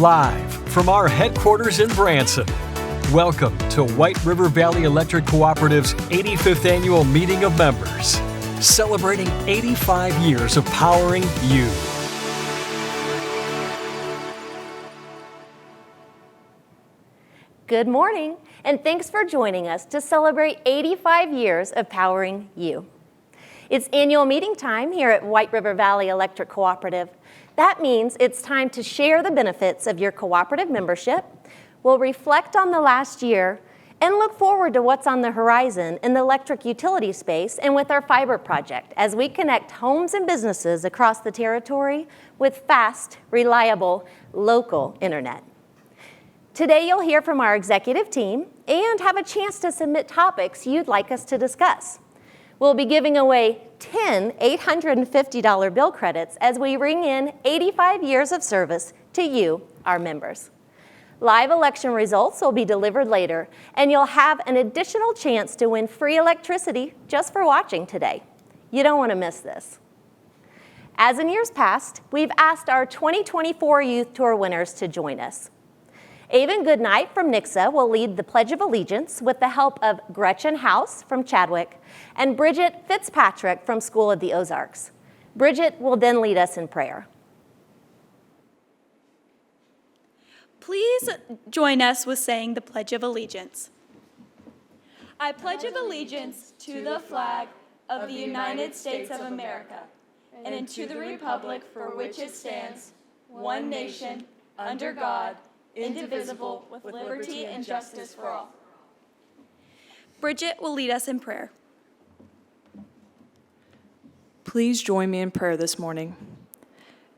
live from our headquarters in Branson. Welcome to White River Valley Electric Cooperative's 85th Annual Meeting of Members, celebrating 85 years of powering you. Good morning, and thanks for joining us to celebrate 85 years of powering you. It's annual meeting time here at White River Valley Electric Cooperative. That means it's time to share the benefits of your cooperative membership. We'll reflect on the last year and look forward to what's on the horizon in the electric utility space and with our fiber project as we connect homes and businesses across the territory with fast, reliable, local internet. Today you'll hear from our executive team and have a chance to submit topics you'd like us to discuss. We'll be giving away 10 $850 bill credits as we ring in 85 years of service to you, our members. Live election results will be delivered later, and you'll have an additional chance to win free electricity just for watching today. You don't want to miss this. As in years past, we've asked our 2024 Youth Tour winners to join us. Avon Goodnight from Nixa will lead the Pledge of Allegiance with the help of Gretchen House from Chadwick and Bridget Fitzpatrick from School of the Ozarks. Bridget will then lead us in prayer. Please join us with saying the Pledge of Allegiance. I pledge allegiance to the flag of the United States of America and to the republic for which it stands, one nation, under God, indivisible, with liberty and justice for all. Bridget will lead us in prayer. Please join me in prayer this morning.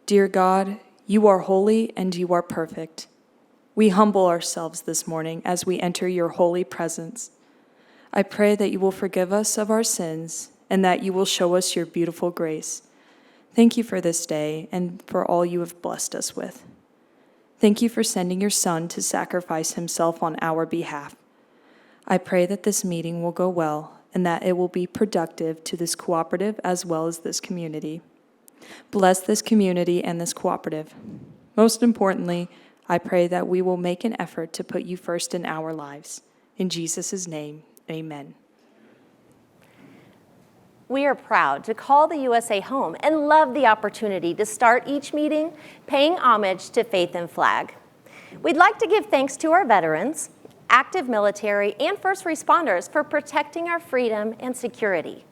Dear God, you are holy and you are perfect. We humble ourselves this morning as we enter your holy presence. I pray that you will forgive us of our sins and that you will show us your beautiful grace. Thank you for this day and for all you have blessed us with. Thank you for sending your Son to sacrifice himself on our behalf. I pray that this meeting will go well and that it will be productive to this cooperative as well as this community. Bless this community and this cooperative. Most importantly, I pray that we will make an effort to put you first in our lives. In Jesus' name, amen. We are proud to call the USA home and love the opportunity to start each meeting paying homage to Faith and Flag. We'd like to give thanks to our veterans, active military, and first responders for protecting our freedom and security.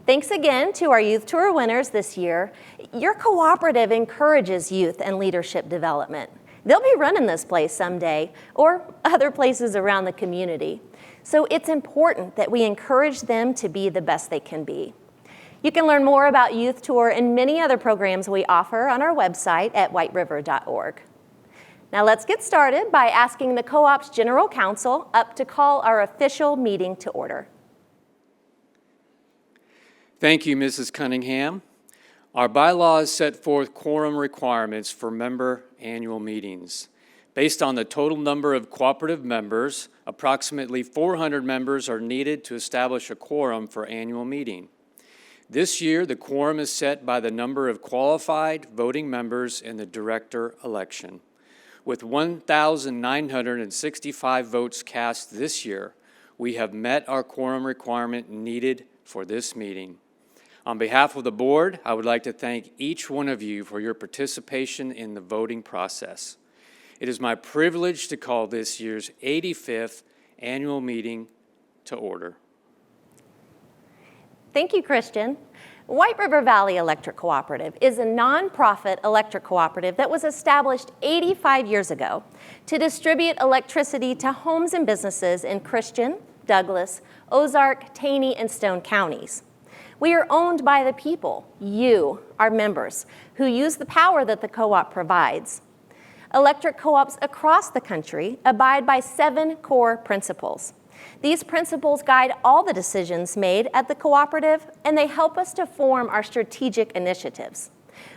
Thanks again to our Youth Tour winners this year. Your cooperative encourages youth and leadership development. They'll be running this place someday, or other places around the community. So it's important that we encourage them to be the best they can be. You can learn more about Youth Tour and many other programs we offer on our website at whiteriver.org. Now let's get started by asking the Co-op's General Counsel up to call our official meeting to order. Thank you, Mrs. Cunningham. Our bylaws set forth quorum requirements for member annual meetings. Based on the total number of cooperative members, approximately 400 members are needed to establish a quorum for annual meeting. This year, the quorum is set by the number of qualified voting members in the director election. With 1,965 votes cast this year, we have met our quorum requirement needed for this meeting. On behalf of the board, I would like to thank each one of you for your participation in the voting process. It is my privilege to call this year's 85th annual meeting to order. Thank you, Christian. White River Valley Electric Cooperative is a nonprofit electric cooperative that was established 85 years ago to distribute electricity to homes and businesses in Christian, Douglas, Ozark, Taney, and Stone counties. We are owned by the people, you, our members, who use the power that the co-op provides. Electric co-ops across the country abide by 7 core principles. These principles guide all the decisions made at the cooperative, and they help us to form our strategic initiatives.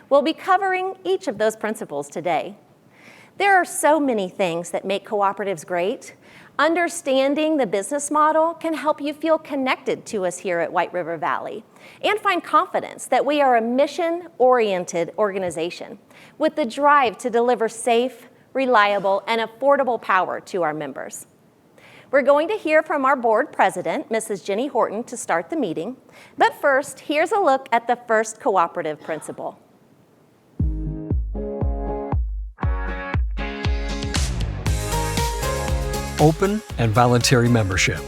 We'll be covering each of those principles today. There are so many things that make cooperatives great. Understanding the business model can help you feel connected to us here at White River Valley and find confidence that we are a mission-oriented organization with the drive to deliver safe, reliable, and affordable power to our members. We're going to hear from our board president, Mrs. Jenny Horton, to start the meeting. But first, here's a look at the first cooperative principle. Open and voluntary membership.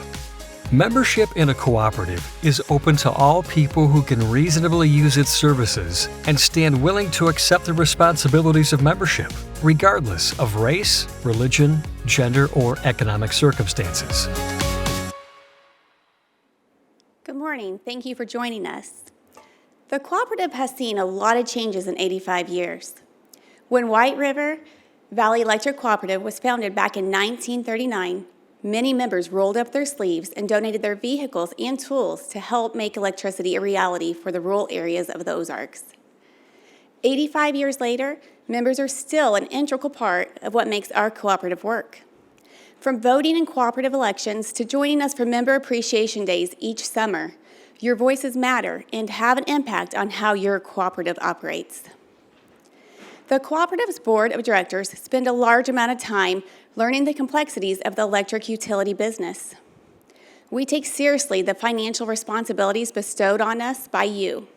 Membership in a cooperative is open to all people who can reasonably use its services and stand willing to accept the responsibilities of membership, regardless of race, religion, gender, or economic circumstances. Good morning. Thank you for joining us. The cooperative has seen a lot of changes in 85 years. When White River Valley Electric Cooperative was founded back in 1939, many members rolled up their sleeves and donated their vehicles and tools to help make electricity a reality for the rural areas of the Ozarks. 85 years later, members are still an integral part of what makes our cooperative work. From voting in cooperative elections to joining us for Member Appreciation Days each summer, your voices matter and have an impact on how your cooperative operates. The cooperative's board of directors spend a large amount of time learning the complexities of the electric utility business. We take seriously the financial responsibilities bestowed on us by you.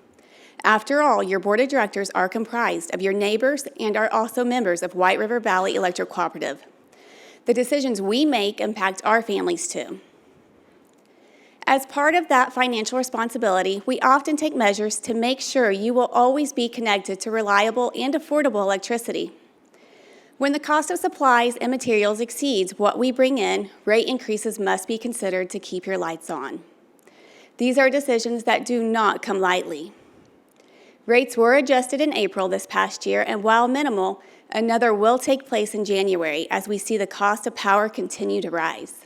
After all, your board of directors are comprised of your neighbors and are also members of White River Valley Electric Cooperative. The decisions we make impact our families too. As part of that financial responsibility, we often take measures to make sure you will always be connected to reliable and affordable electricity. When the cost of supplies and materials exceeds what we bring in, rate increases must be considered to keep your lights on. These are decisions that do not come lightly. Rates were adjusted in April this past year, and while minimal, another will take place in January as we see the cost of power continue to rise.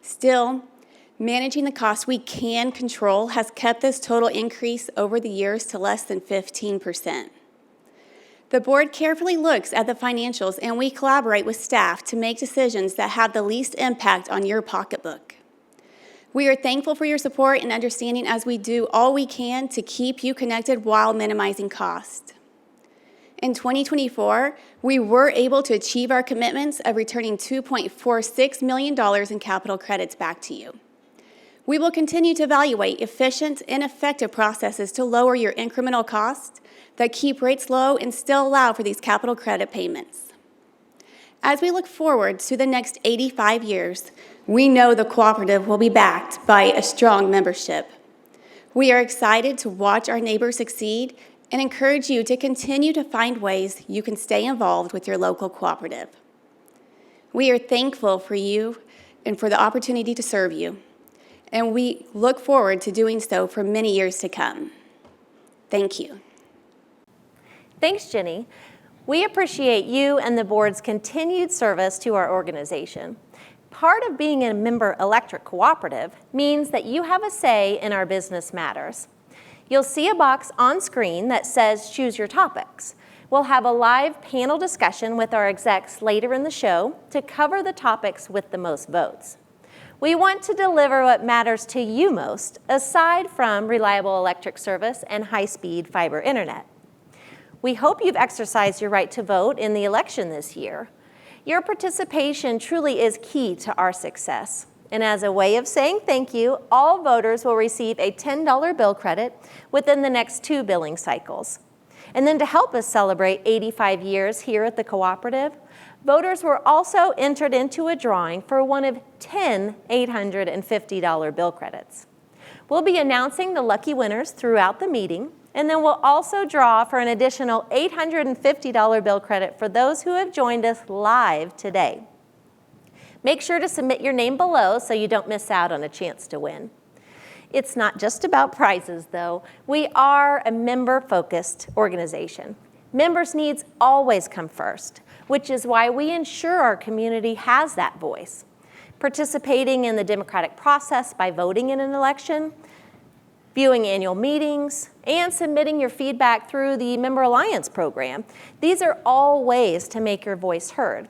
Still, managing the costs we can control has kept this total increase over the years to less than 15%. The board carefully looks at the financials, and we collaborate with staff to make decisions that have the least impact on your pocketbook. We are thankful for your support and understanding as we do all we can to keep you connected while minimizing cost. In 2024, we were able to achieve our commitments of returning $2.46 million in capital credits back to you. We will continue to evaluate efficient and effective processes to lower your incremental costs that keep rates low and still allow for these capital credit payments. As we look forward to the next 85 years, we know the cooperative will be backed by a strong membership. We are excited to watch our neighbors succeed and encourage you to continue to find ways you can stay involved with your local cooperative. We are thankful for you and for the opportunity to serve you, and we look forward to doing so for many years to come. Thank you. Thanks, Jenny. We appreciate you and the board's continued service to our organization. Part of being a member electric cooperative means that you have a say in our business matters. You'll see a box on screen that says choose your topics. We'll have a live panel discussion with our execs later in the show to cover the topics with the most votes. We want to deliver what matters to you most, aside from reliable electric service and high-speed fiber internet. We hope you've exercised your right to vote in the election this year. Your participation truly is key to our success. And as a way of saying thank you, all voters will receive a $10 bill credit within the next 2 billing cycles. And then to help us celebrate 85 years here at the cooperative, voters were also entered into a drawing for one of 10 $850 bill credits. We'll be announcing the lucky winners throughout the meeting, and then we'll also draw for an additional $850 bill credit for those who have joined us live today. Make sure to submit your name below so you don't miss out on a chance to win. It's not just about prizes, though. We are a member-focused organization. Members' needs always come first, which is why we ensure our community has that voice. Participating in the democratic process by voting in an election, viewing annual meetings, and submitting your feedback through the Member Alliance program. These are all ways to make your voice heard.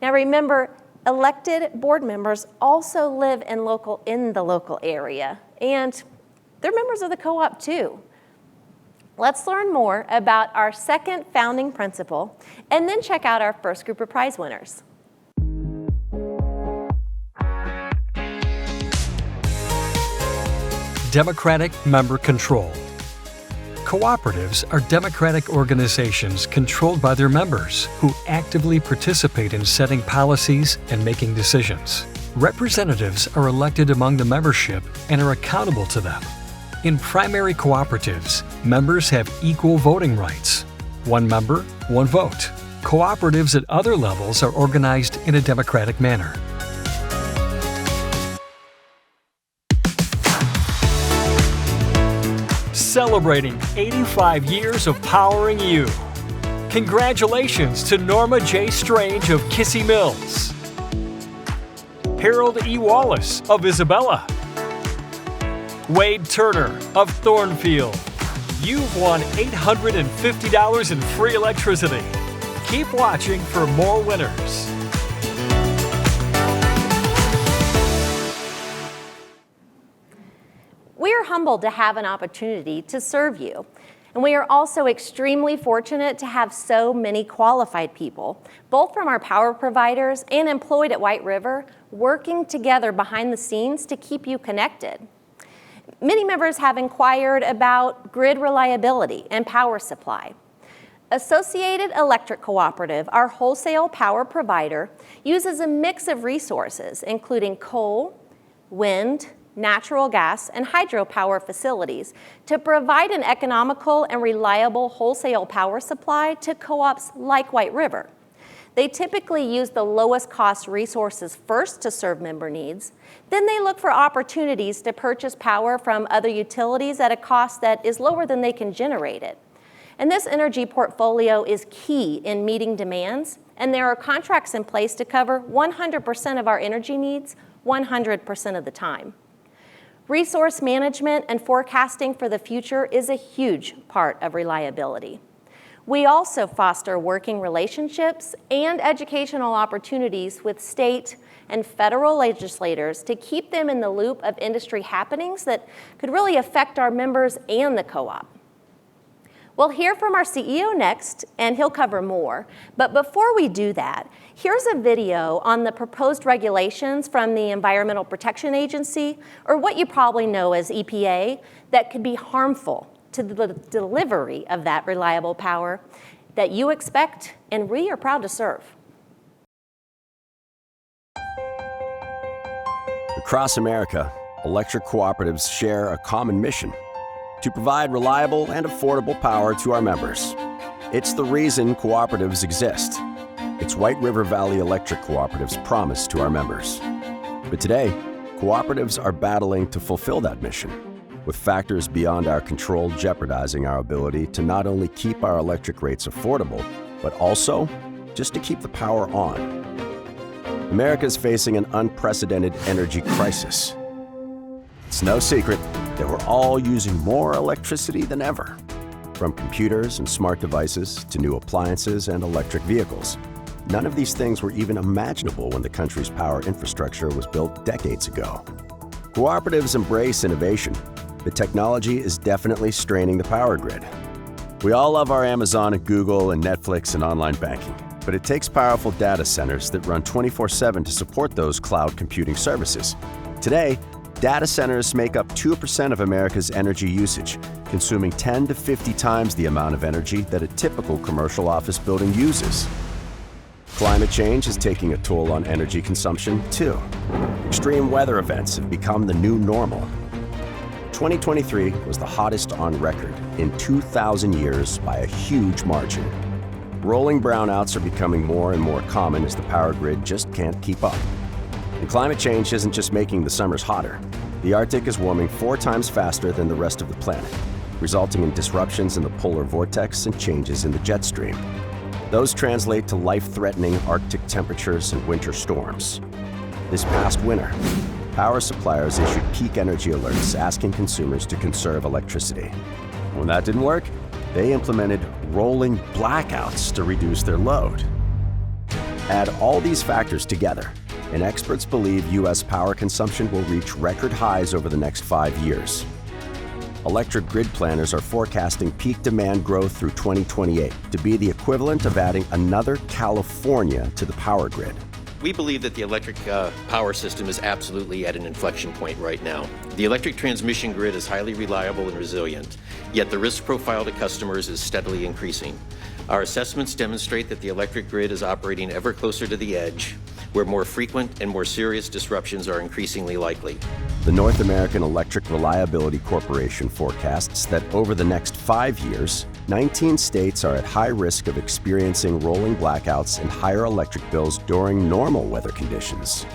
Now remember, elected board members also live in the local area, and they're members of the co-op too. Let's learn more about our second founding principle and then check out our first group of prize winners. Democratic member control. Cooperatives are democratic organizations controlled by their members who actively participate in setting policies and making decisions. Representatives are elected among the membership and are accountable to them. In primary cooperatives, members have equal voting rights. One member, one vote. Cooperatives at other levels are organized in a democratic manner. Celebrating 85 years of powering you. Congratulations to Norma J. Strange of Kissy Mills, Harold E. Wallace of Isabella, Wade Turner of Thornfield. You've won $850 in free electricity. Keep watching for more winners. We are humbled to have an opportunity to serve you. And we are also extremely fortunate to have so many qualified people, both from our power providers and employed at White River, working together behind the scenes to keep you connected. Many members have inquired about grid reliability and power supply. Associated Electric Cooperative, our wholesale power provider, uses a mix of resources, including coal, wind, natural gas, and hydropower facilities to provide an economical and reliable wholesale power supply to co-ops like White River. They typically use the lowest cost resources first to serve member needs. Then they look for opportunities to purchase power from other utilities at a cost that is lower than they can generate it. And this energy portfolio is key in meeting demands, and there are contracts in place to cover 100% of our energy needs 100% of the time. Resource management and forecasting for the future is a huge part of reliability. We also foster working relationships and educational opportunities with state and federal legislators to keep them in the loop of industry happenings that could really affect our members and the co-op. We'll hear from our CEO next, and he'll cover more. But before we do that, here's a video on the proposed regulations from the Environmental Protection Agency, or what you probably know as EPA, that could be harmful to the delivery of that reliable power that you expect and we are proud to serve. Across America, electric cooperatives share a common mission: to provide reliable and affordable power to our members. It's the reason cooperatives exist. It's White River Valley Electric Cooperative's promise to our members. But today, cooperatives are battling to fulfill that mission, with factors beyond our control jeopardizing our ability to not only keep our electric rates affordable, but also just to keep the power on. America is facing an unprecedented energy crisis. It's no secret that we're all using more electricity than ever, from computers and smart devices to new appliances and electric vehicles. None of these things were even imaginable when the country's power infrastructure was built decades ago. Cooperatives embrace innovation, but technology is definitely straining the power grid. We all love our Amazon and Google and Netflix and online banking, but it takes powerful data centers that run 24/7 to support those cloud computing services. Today, data centers make up 2% of America's energy usage, consuming 10 to 50 times the amount of energy that a typical commercial office building uses. Climate change is taking a toll on energy consumption, too. Extreme weather events have become the new normal. 2023 was the hottest on record in 2,000 years by a huge margin. Rolling brownouts are becoming more and more common as the power grid just can't keep up. And climate change isn't just making the summers hotter. The Arctic is warming 4 times faster than the rest of the planet, resulting in disruptions in the polar vortex and changes in the jet stream. Those translate to life-threatening Arctic temperatures and winter storms. This past winter, power suppliers issued peak energy alerts asking consumers to conserve electricity. When that didn't work, they implemented rolling blackouts to reduce their load. Add all these factors together, and experts believe U.S. power consumption will reach record highs over the next 5 years. electric grid planners are forecasting peak demand growth through 2028 to be the equivalent of adding another California to the power grid. We believe that the electric power system is absolutely at an inflection point right now. The electric transmission grid is highly reliable and resilient, yet the risk profile to customers is steadily increasing. Our assessments demonstrate that the electric grid is operating ever closer to the edge, where more frequent and more serious disruptions are increasingly likely. The North American Electric Reliability Corporation forecasts that over the next 5 years, 19 states are at high risk of experiencing rolling blackouts and higher electric bills during normal weather conditions.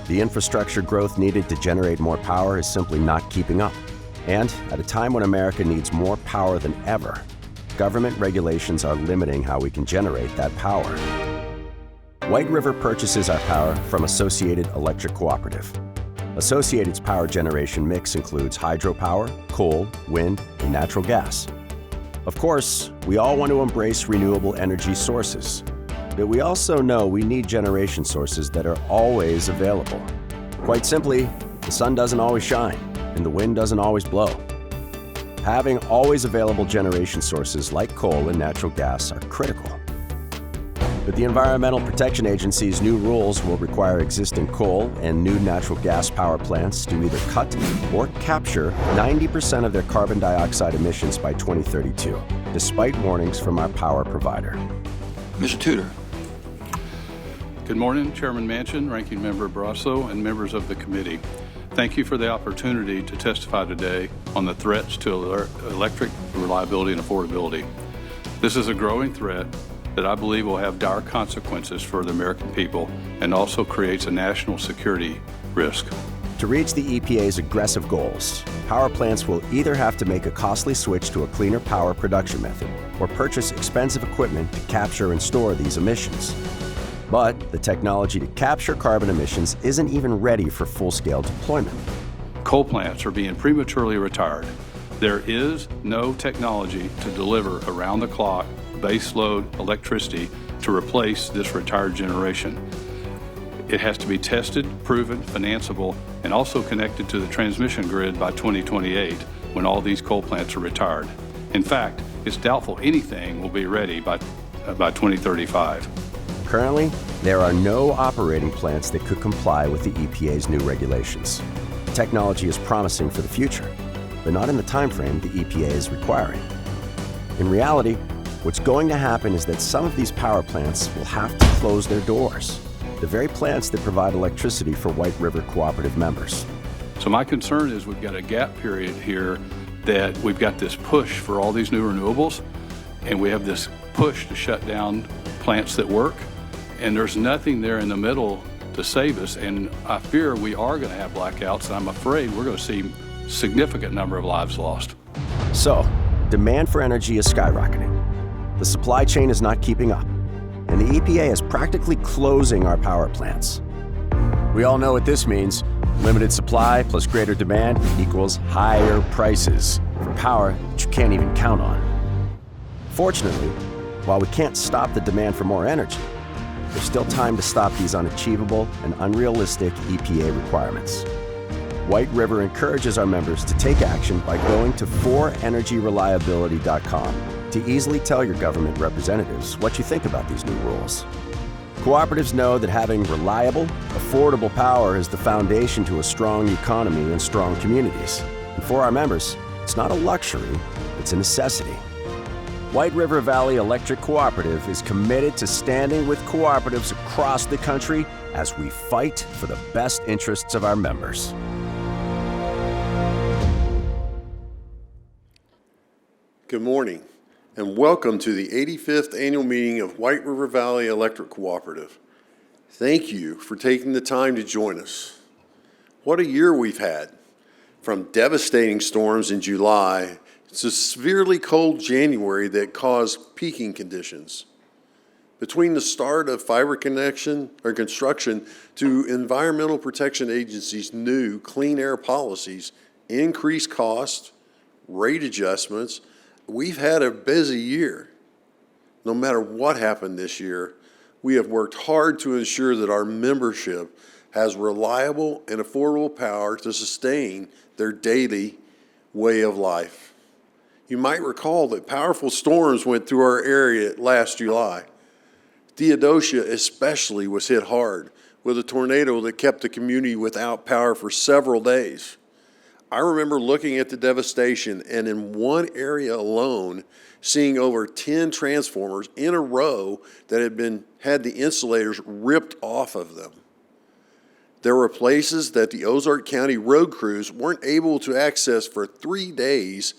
The infrastructure growth needed to generate more power is simply not keeping up. And at a time when America needs more power than ever, government regulations are limiting how we can generate that power. White River purchases our power from Associated Electric Cooperative. Associated's power generation mix includes hydropower, coal, wind, and natural gas. Of course, we all want to embrace renewable energy sources, but we also know we need generation sources that are always available. Quite simply, the sun doesn't always shine, and the wind doesn't always blow. Having always available generation sources like coal and natural gas are critical. But the Environmental Protection Agency's new rules will require existing coal and new natural gas power plants to either cut or capture 90% of their carbon dioxide emissions by 2032, despite warnings from our power provider. Mr. Tudor. Good morning, Chairman Manchin, Ranking Member Barrasso, and members of the committee. Thank you for the opportunity to testify today on the threats to electric reliability and affordability. This is a growing threat that I believe will have dire consequences for the American people and also creates a national security risk. To reach the EPA's aggressive goals, power plants will either have to make a costly switch to a cleaner power production method or purchase expensive equipment to capture and store these emissions. But the technology to capture carbon emissions isn't even ready for full-scale deployment. Coal plants are being prematurely retired. There is no technology to deliver around-the-clock baseload electricity to replace this retired generation. It has to be tested, proven, financeable, and also connected to the transmission grid by 2028 when all these coal plants are retired. In fact, it's doubtful anything will be ready by 2035. Currently, there are no operating plants that could comply with the EPA's new regulations. Technology is promising for the future, but not in the time frame the EPA is requiring. In reality, what's going to happen is that some of these power plants will have to close their doors, the very plants that provide electricity for White River Cooperative members. So my concern is we've got a gap period here that we've got this push for all these new renewables, and we have this push to shut down plants that work, and there's nothing there in the middle to save us, and I fear we are going to have blackouts, and I'm afraid we're going to see a significant number of lives lost. So, demand for energy is skyrocketing. The supply chain is not keeping up, and the EPA is practically closing our power plants. We all know what this means. Limited supply plus greater demand equals higher prices for power that you can't even count on. Fortunately, while we can't stop the demand for more energy, there's still time to stop these unachievable and unrealistic EPA requirements. White River encourages our members to take action by going to forenergyreliability.com to easily tell your government representatives what you think about these new rules. Cooperatives know that having reliable, affordable power is the foundation to a strong economy and strong communities. And for our members, it's not a luxury, it's a necessity. White River Valley Electric Cooperative is committed to standing with cooperatives across the country as we fight for the best interests of our members. Good morning, and welcome to the 85th annual meeting of White River Valley Electric Cooperative. Thank you for taking the time to join us. What a year we've had, from devastating storms in July to severely cold January that caused peaking conditions. Between the start of fiber construction to Environmental Protection Agency's new clean air policies, increased costs, rate adjustments, we've had a busy year. No matter what happened this year, we have worked hard to ensure that our membership has reliable and affordable power to sustain their daily way of life. You might recall that powerful storms went through our area last July. Theodosia especially was hit hard with a tornado that kept the community without power for several days. I remember looking at the devastation and in one area alone, seeing over 10 transformers in a row that had the insulators ripped off of them. There were places that the Ozark County road crews weren't able to access for 3 days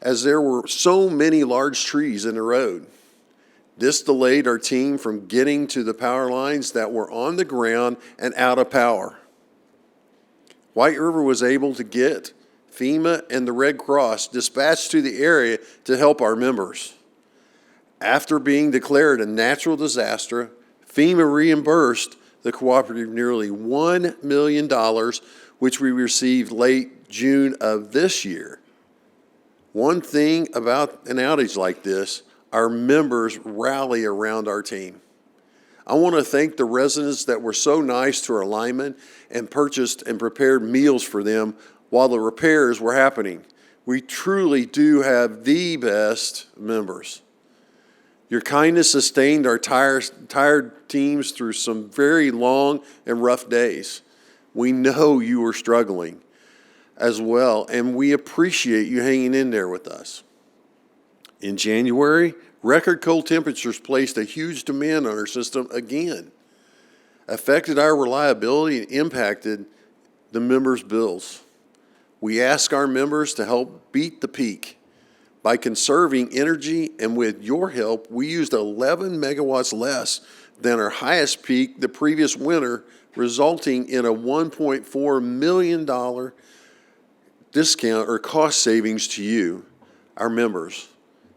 as there were so many large trees in the road. This delayed our team from getting to the power lines that were on the ground and out of power. White River was able to get FEMA and the Red Cross dispatched to the area to help our members. After being declared a natural disaster, FEMA reimbursed the cooperative nearly $1 million, which we received late June of this year. One thing about an outage like this, our members rally around our team. I want to thank the residents that were so nice to our linemen and purchased and prepared meals for them while the repairs were happening. We truly do have the best members. Your kindness sustained our tired teams through some very long and rough days. We know you were struggling as well, and we appreciate you hanging in there with us. In January, record cold temperatures placed a huge demand on our system again, affected our reliability and impacted the members' bills. We ask our members to help beat the peak by conserving energy, and with your help, we used 11 megawatts less than our highest peak the previous winter, resulting in a $1.4 million discount or cost savings to you, our members.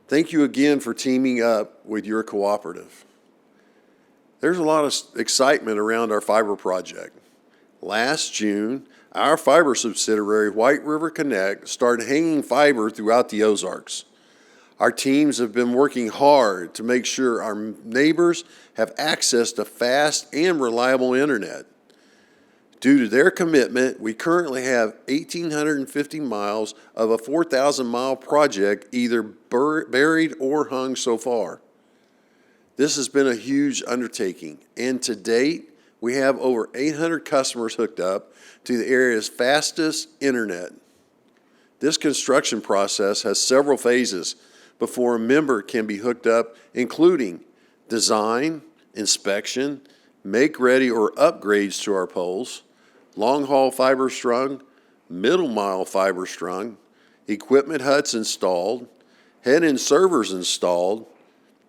Thank you again for teaming up with your cooperative. There's a lot of excitement around our fiber project. Last June, our fiber subsidiary, White River Connect, started hanging fiber throughout the Ozarks. Our teams have been working hard to make sure our neighbors have access to fast and reliable internet. Due to their commitment, we currently have 1,850 miles of a 4,000-mile project either buried or hung so far. This has been a huge undertaking, and to date, we have over 800 customers hooked up to the area's fastest internet. This construction process has several phases before a member can be hooked up, including design, inspection, make-ready or upgrades to our poles, long-haul fiber strung, middle-mile fiber strung, equipment huts installed, head-end servers installed,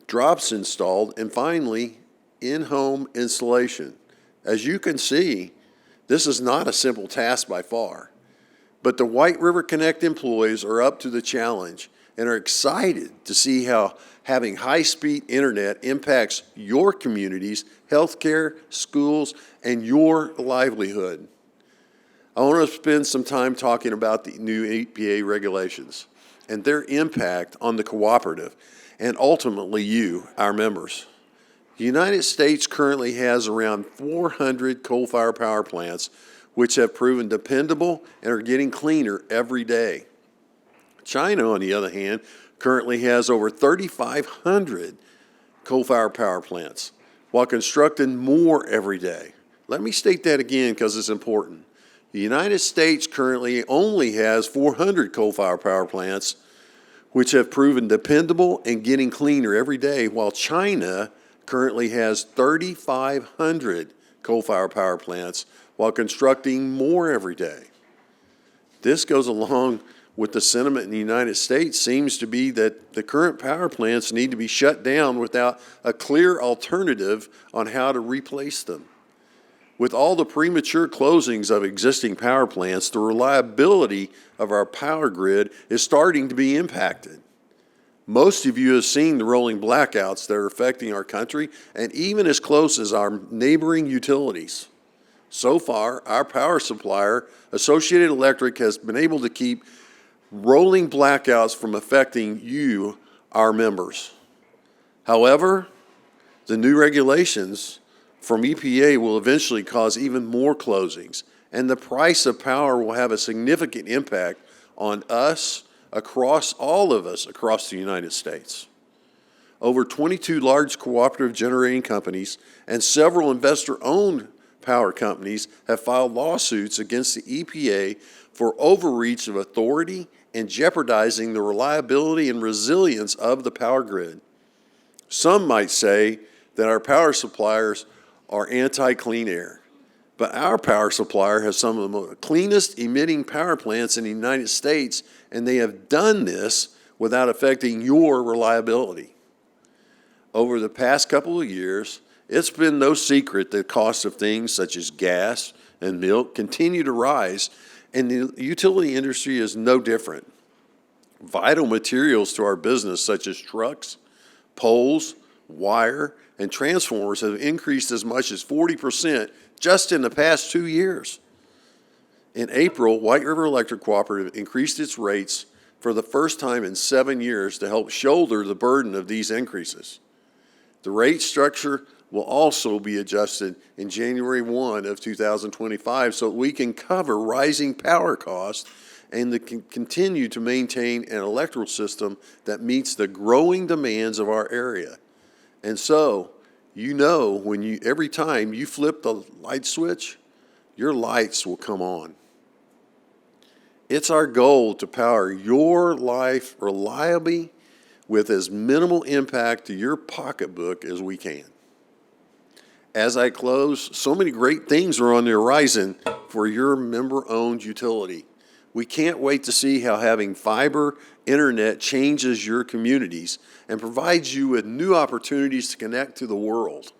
drops installed, and finally, in-home installation. As you can see, this is not a simple task by far, but the White River Connect employees are up to the challenge and are excited to see how having high-speed internet impacts your communities, healthcare, schools, and your livelihood. I want to spend some time talking about the new EPA regulations and their impact on the cooperative and ultimately you, our members. The United States currently has around 400 coal-fired power plants which have proven dependable and are getting cleaner every day. China, on the other hand, currently has over 3,500 coal-fired power plants while constructing more every day. Let me state that again because it's important. The United States currently only has 400 coal-fired power plants which have proven dependable and getting cleaner every day, while China currently has 3,500 coal-fired power plants while constructing more every day. This goes along with the sentiment in the United States seems to be that the current power plants need to be shut down without a clear alternative on how to replace them. With all the premature closings of existing power plants, the reliability of our power grid is starting to be impacted. Most of you have seen the rolling blackouts that are affecting our country and even as close as our neighboring utilities. So far, our power supplier, Associated Electric, has been able to keep rolling blackouts from affecting you, our members. However, the new regulations from EPA will eventually cause even more closings, and the price of power will have a significant impact on us, all of us across the United States. Over 22 large cooperative generating companies and several investor-owned power companies have filed lawsuits against the EPA for overreach of authority and jeopardizing the reliability and resilience of the power grid. Some might say that our power suppliers are anti-clean air, but our power supplier has some of the cleanest emitting power plants in the United States, and they have done this without affecting your reliability. Over the past couple of years, it's been no secret that costs of things such as gas and milk continue to rise, and the utility industry is no different. Vital materials to our business such as trucks, poles, wire, and transformers have increased as much as 40% just in the past 2 years. In April, White River Electric Cooperative increased its rates for the first time in 7 years to help shoulder the burden of these increases. The rate structure will also be adjusted in January 1 of 2025 so we can cover rising power costs and continue to maintain an electrical system that meets the growing demands of our area. And so, every time you flip the light switch, your lights will come on. It's our goal to power your life reliably with as minimal impact to your pocketbook as we can. As I close, so many great things are on the horizon for your member-owned utility. We can't wait to see how having fiber internet changes your communities and provides you with new opportunities to connect to the world.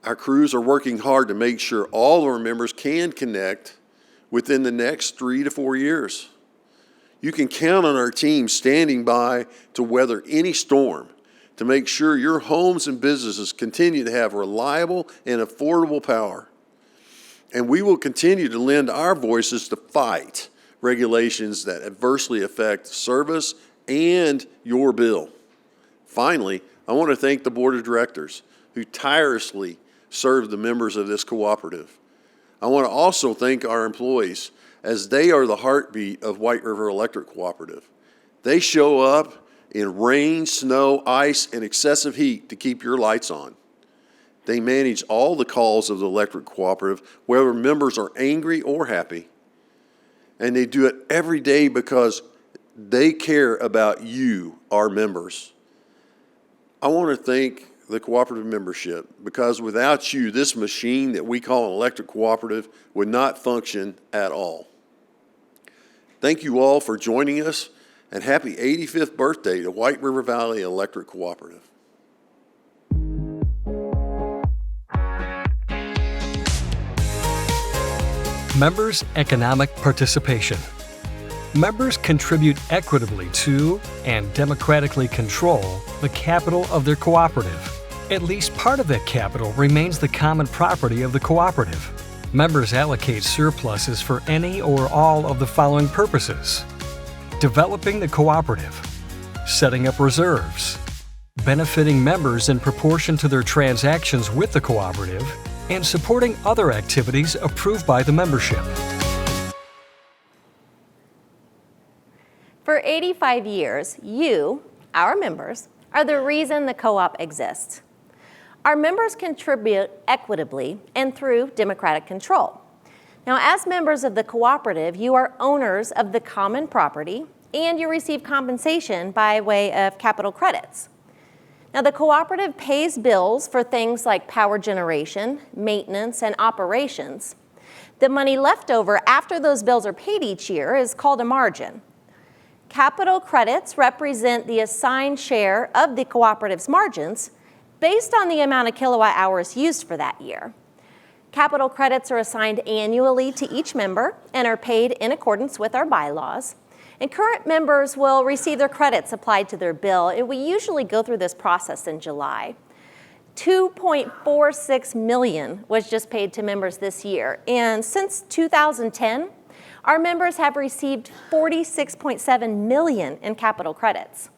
Our crews are working hard to make sure all of our members can connect within the next 3 to 4 years. You can count on our team standing by to weather any storm to make sure your homes and businesses continue to have reliable and affordable power. And we will continue to lend our voices to fight regulations that adversely affect service and your bill. Finally, I want to thank the Board of Directors who tirelessly serve the members of this cooperative. I want to also thank our employees as they are the heartbeat of White River Electric Cooperative. They show up in rain, snow, ice, and excessive heat to keep your lights on. They manage all the calls of the electric cooperative, whether members are angry or happy. And they do it every day because they care about you, our members. I want to thank the cooperative membership because without you, this machine that we call an electric cooperative would not function at all. Thank you all for joining us, and happy 85th birthday to White River Valley Electric Cooperative. Members' economic participation. Members contribute equitably to and democratically control the capital of their cooperative. At least part of that capital remains the common property of the cooperative. Members allocate surpluses for any or all of the following purposes: developing the cooperative, setting up reserves, benefiting members in proportion to their transactions with the cooperative, and supporting other activities approved by the membership. For 85 years, you, our members, are the reason the co-op exists. Our members contribute equitably and through democratic control. Now, as members of the cooperative, you are owners of the common property and you receive compensation by way of capital credits. Now, the cooperative pays bills for things like power generation, maintenance, and operations. The money left over after those bills are paid each year is called a margin. Capital credits represent the assigned share of the cooperative's margins based on the amount of kilowatt hours used for that year. Capital credits are assigned annually to each member and are paid in accordance with our bylaws. And current members will receive their credits applied to their bill, and we usually go through this process in July. $2.46 million was just paid to members this year, and since 2010, our members have received $46.7 million in capital credits.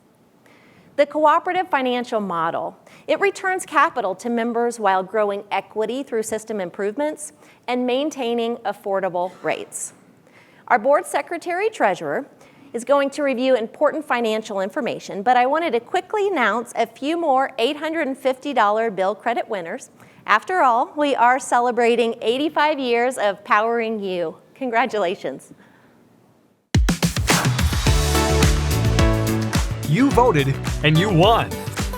The cooperative financial model, it returns capital to members while growing equity through system improvements and maintaining affordable rates. Our board secretary treasurer is going to review important financial information, but I wanted to quickly announce a few more $850 bill credit winners. After all, we are celebrating 85 years of powering you. Congratulations. You voted and you won.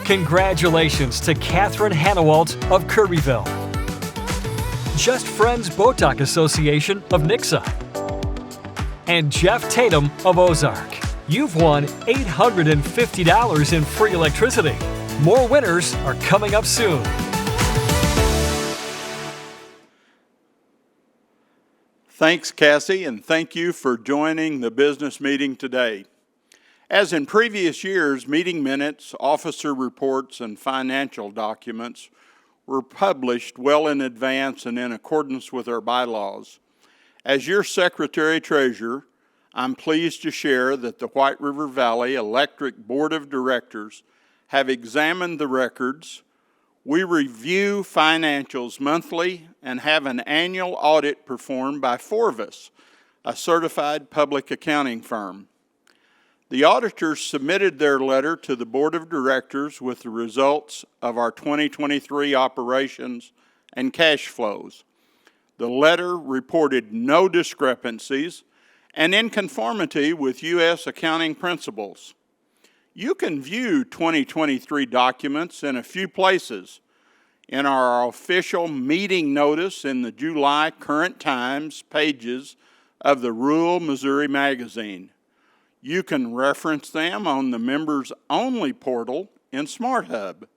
Congratulations to Catherine Hannawalt of Kirbyville, Just Friends Boat Dock Association of Nixa, and Jeff Tatum of Ozark. You've won $850 in free electricity. More winners are coming up soon. Thanks, Cassie, and thank you for joining the business meeting today. As in previous years, meeting minutes, officer reports, and financial documents were published well in advance and in accordance with our bylaws. As your Secretary-Treasurer, I'm pleased to share that the White River Valley Electric Board of Directors have examined the records. We review financials monthly and have an annual audit performed by Forvis, a certified public accounting firm. The auditors submitted their letter to the Board of Directors with the results of our 2023 operations and cash flows. The letter reported no discrepancies and in conformity with U.S. accounting principles. You can view 2023 documents in a few places: in our official meeting notice in the July Current Times pages of the Rural Missouri Magazine. You can reference them on the Members Only portal in SmartHub.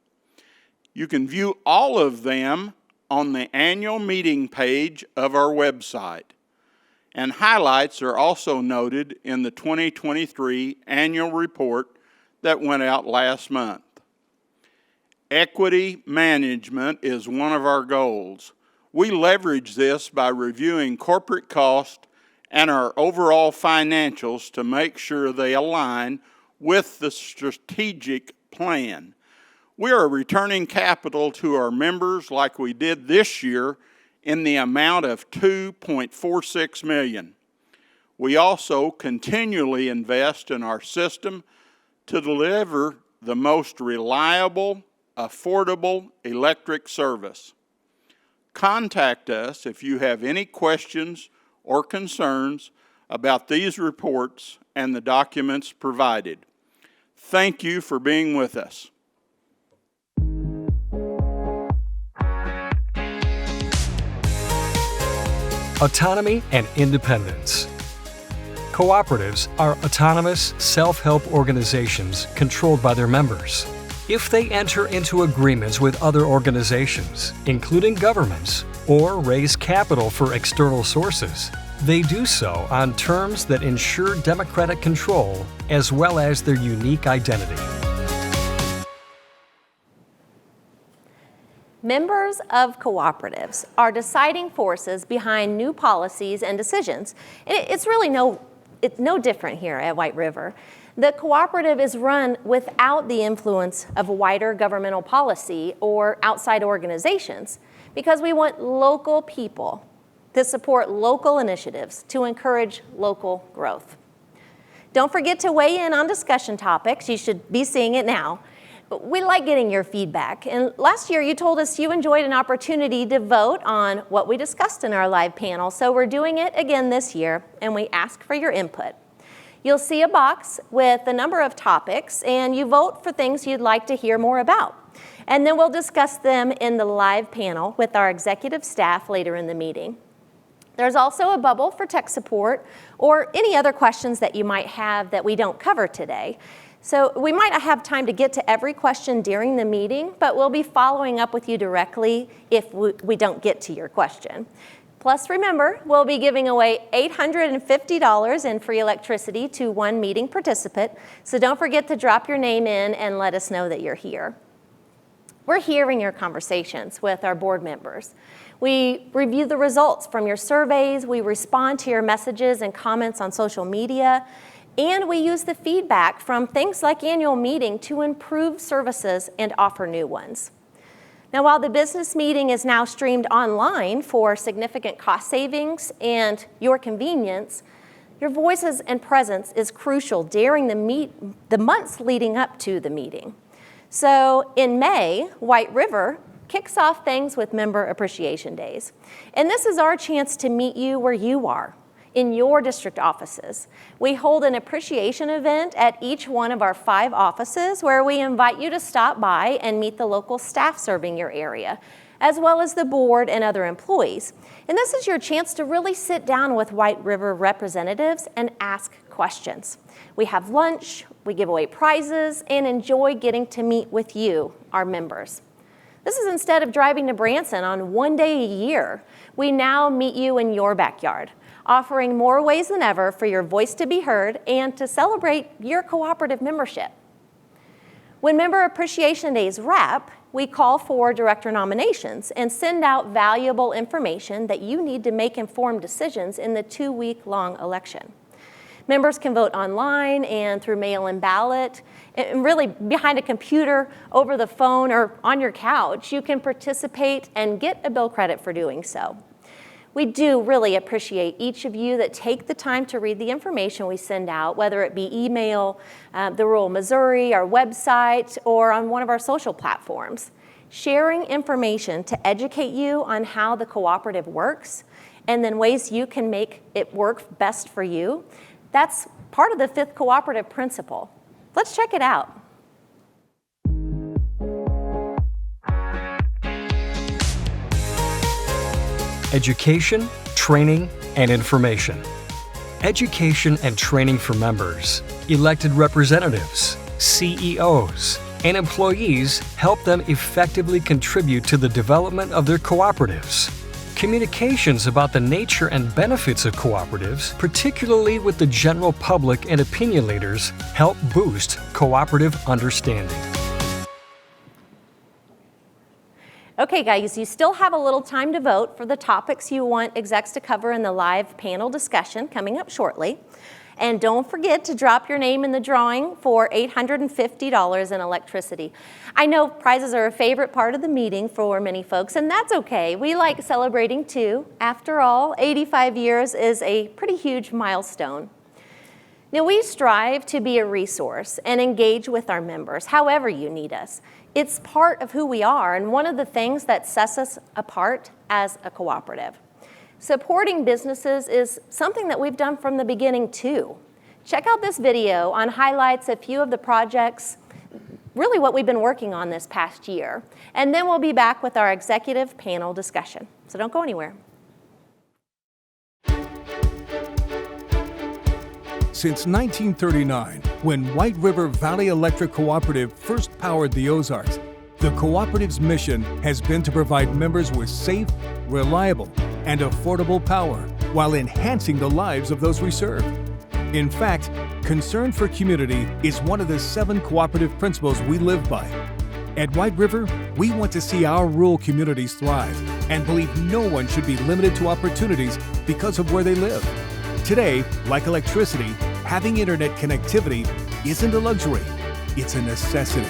You can view all of them on the annual meeting page of our website. And highlights are also noted in the 2023 annual report that went out last month. Equity management is one of our goals. We leverage this by reviewing corporate cost and our overall financials to make sure they align with the strategic plan. We are returning capital to our members like we did this year in the amount of $2.46 million. We also continually invest in our system to deliver the most reliable, affordable electric service. Contact us if you have any questions or concerns about these reports and the documents provided. Thank you for being with us. Autonomy and independence. Cooperatives are autonomous, self-help organizations controlled by their members. If they enter into agreements with other organizations, including governments, or raise capital for external sources, they do so on terms that ensure democratic control as well as their unique identity. Members of cooperatives are deciding forces behind new policies and decisions. It's really no different here at White River. The cooperative is run without the influence of wider governmental policy or outside organizations because we want local people to support local initiatives to encourage local growth. Don't forget to weigh in on discussion topics. You should be seeing it now. We like getting your feedback. And last year you told us you enjoyed an opportunity to vote on what we discussed in our live panel. So we're doing it again this year, and we ask for your input. You'll see a box with a number of topics, and you vote for things you'd like to hear more about. And then we'll discuss them in the live panel with our executive staff later in the meeting. There's also a bubble for tech support or any other questions that you might have that we don't cover today. So we might not have time to get to every question during the meeting, but we'll be following up with you directly if we don't get to your question. Plus, remember, we'll be giving away $850 in free electricity to one meeting participant, so don't forget to drop your name in and let us know that you're here. We're hearing your conversations with our board members. We review the results from your surveys, we respond to your messages and comments on social media, and we use the feedback from things like annual meeting to improve services and offer new ones. Now, while the business meeting is now streamed online for significant cost savings and your convenience, Your voices and presence is crucial during the months leading up to the meeting. So in May, White River kicks off things with Member Appreciation Days. And this is our chance to meet you where you are, in your district offices. We hold an appreciation event at each one of our 5 offices where we invite you to stop by and meet the local staff serving your area, as well as the board and other employees. And this is your chance to really sit down with White River representatives and ask questions. We have lunch, we give away prizes, and enjoy getting to meet with you, our members. This is instead of driving to Branson on one day a year. We now meet you in your backyard, offering more ways than ever for your voice to be heard and to celebrate your cooperative membership. When Member Appreciation Days wrap, we call for director nominations and send out valuable information that you need to make informed decisions in the 2-week-long election. Members can vote online and through mail-in ballot, and really behind a computer, over the phone, or on your couch. You can participate and get a bill credit for doing so. We do really appreciate each of you that take the time to read the information we send out, whether it be email, the Rural Missouri, our website, or on one of our social platforms. Sharing information to educate you on how the cooperative works and then ways you can make it work best for you, that's part of the 5th cooperative principle. Let's check it out. Education, training, and information. Education and training for members, elected representatives, CEOs, and employees help them effectively contribute to the development of their cooperatives. Communications about the nature and benefits of cooperatives, particularly with the general public and opinion leaders, help boost cooperative understanding. Okay, guys, you still have a little time to vote for the topics you want execs to cover in the live panel discussion coming up shortly. And don't forget to drop your name in the drawing for $850 in electricity. I know prizes are a favorite part of the meeting for many folks, and that's okay. We like celebrating too. After all, 85 years is a pretty huge milestone. Now, we strive to be a resource and engage with our members however you need us. It's part of who we are and one of the things that sets us apart as a cooperative. Supporting businesses is something that we've done from the beginning too. Check out this video on highlights a few of the projects, really what we've been working on this past year. And then we'll be back with our executive panel discussion. So don't go anywhere. Since 1939, when White River Valley Electric Cooperative first powered the Ozarks, the cooperative's mission has been to provide members with safe, reliable, and affordable power while enhancing the lives of those we serve. In fact, concern for community is one of the 7 cooperative principles we live by. At White River, we want to see our rural communities thrive and believe no one should be limited to opportunities because of where they live. Today, like electricity, having internet connectivity isn't a luxury, it's a necessity.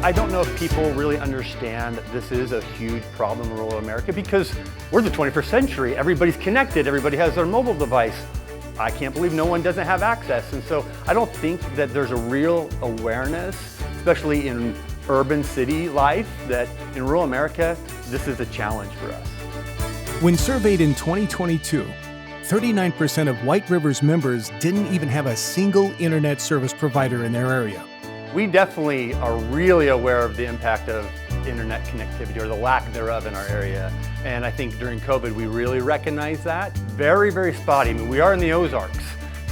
I don't know if people really understand that this is a huge problem in rural America because we're the 21st century. Everybody's connected, everybody has their mobile device. I can't believe no one doesn't have access. And so I don't think that there's a real awareness, especially in urban city life, that in rural America, this is a challenge for us. When surveyed in 2022, 39% of White River's members didn't even have a single internet service provider in their area. We definitely are really aware of the impact of internet connectivity or the lack thereof in our area. And I think during COVID, we really recognized that. Very, very spotty. I mean, we are in the Ozarks,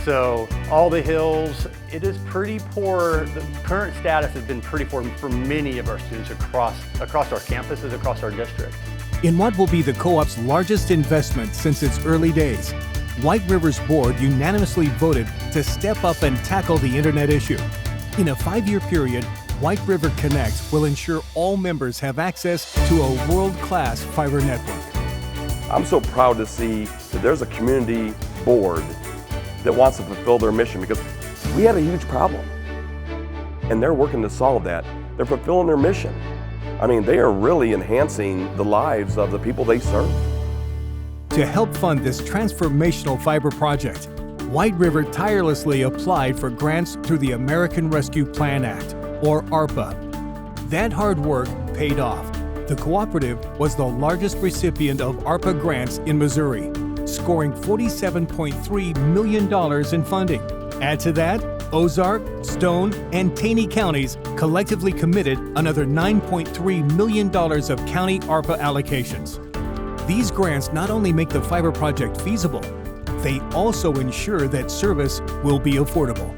so all the hills, it is pretty poor. The current status has been pretty poor for many of our students across our campuses, across our district. In what will be the co-op's largest investment since its early days, White River's board unanimously voted to step up and tackle the internet issue. In a 5-year period, White River Connect will ensure all members have access to a world-class fiber network. I'm so proud to see that there's a community board that wants to fulfill their mission because we had a huge problem. And they're working to solve that. They're fulfilling their mission. I mean, they are really enhancing the lives of the people they serve. To help fund this transformational fiber project, White River tirelessly applied for grants through the American Rescue Plan Act, or ARPA. That hard work paid off. The cooperative was the largest recipient of ARPA grants in Missouri, scoring $47.3 million in funding. Add to that, Ozark, Stone, and Taney counties collectively committed another $9.3 million of county ARPA allocations. These grants not only make the fiber project feasible, they also ensure that service will be affordable.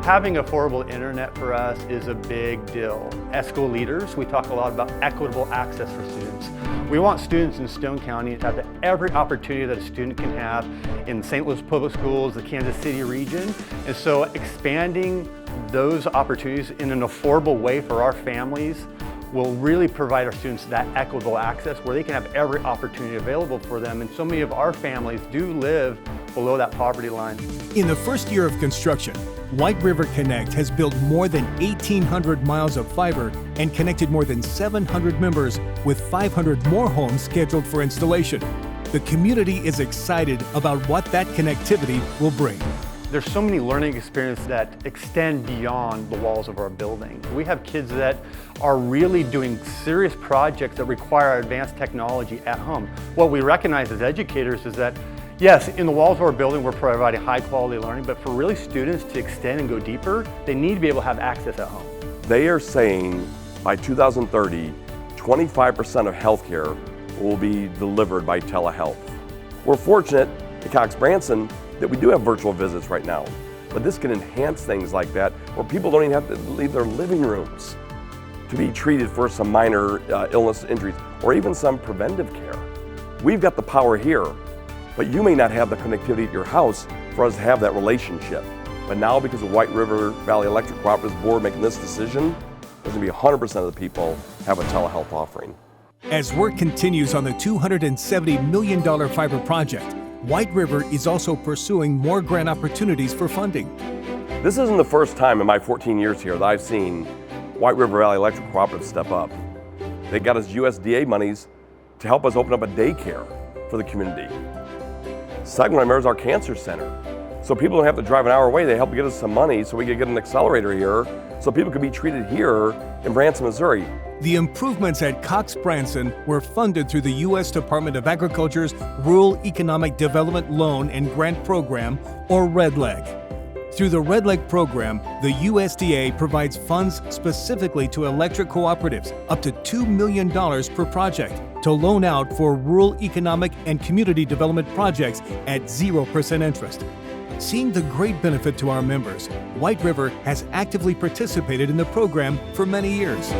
Having affordable internet for us is a big deal. As school leaders, we talk a lot about equitable access for students. We want students in Stone County to have every opportunity that a student can have in St. Louis Public Schools, the Kansas City region. And so expanding those opportunities in an affordable way for our families will really provide our students that equitable access where they can have every opportunity available for them. And so many of our families do live below that poverty line. In the first year of construction, White River Connect has built more than 1,800 miles of fiber and connected more than 700 members, with 500 more homes scheduled for installation. The community is excited about what that connectivity will bring. There's so many learning experiences that extend beyond the walls of our building. We have kids that are really doing serious projects that require advanced technology at home. What we recognize as educators is that, yes, in the walls of our building we're providing high quality learning, but for really students to extend and go deeper, they need to be able to have access at home. They are saying by 2030, 25% of healthcare will be delivered by telehealth. We're fortunate at Cox Branson that we do have virtual visits right now, but this can enhance things like that where people don't even have to leave their living rooms to be treated for some minor illness, injuries, or even some preventive care. We've got the power here, but you may not have the connectivity at your house for us to have that relationship. But now, because of White River Valley Electric Cooperative's board making this decision, there's gonna be 100% of the people have a telehealth offering. As work continues on the $270 million fiber project, White River is also pursuing more grant opportunities for funding. This isn't the first time in my 14 years here that I've seen White River Valley Electric Cooperative step up. They got us USDA monies to help us open up a daycare for the community. Second one I remember is our cancer center. So people don't have to drive an hour away. They help get us some money so we can get an accelerator here so people can be treated here in Branson, Missouri. The improvements at Cox Branson were funded through the U.S. Department of Agriculture's Rural Economic Development Loan and Grant Program, or REDLEG. Through the REDLEG program, the USDA provides funds specifically to electric cooperatives, up to $2 million per project, to loan out for rural economic and community development projects at 0% interest. Seeing the great benefit to our members, White River has actively participated in the program for many years.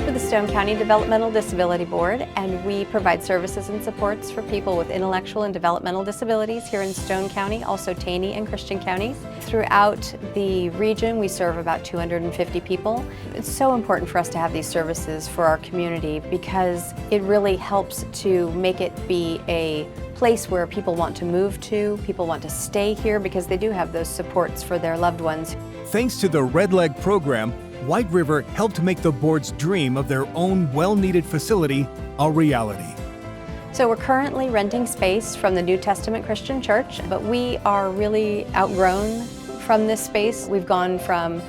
For the Stone County Developmental Disability Board, and we provide services and supports for people with intellectual and developmental disabilities here in Stone County, also Taney and Christian counties. Throughout the region, we serve about 250 people. It's so important for us to have these services for our community because it really helps to make it be a place where people want to move to, people want to stay here because they do have those supports for their loved ones. Thanks to the REDLEG program, White River helped make the board's dream of their own well-needed facility a reality. So we're currently renting space from the New Testament Christian Church, but we are really outgrown from this space. We've gone from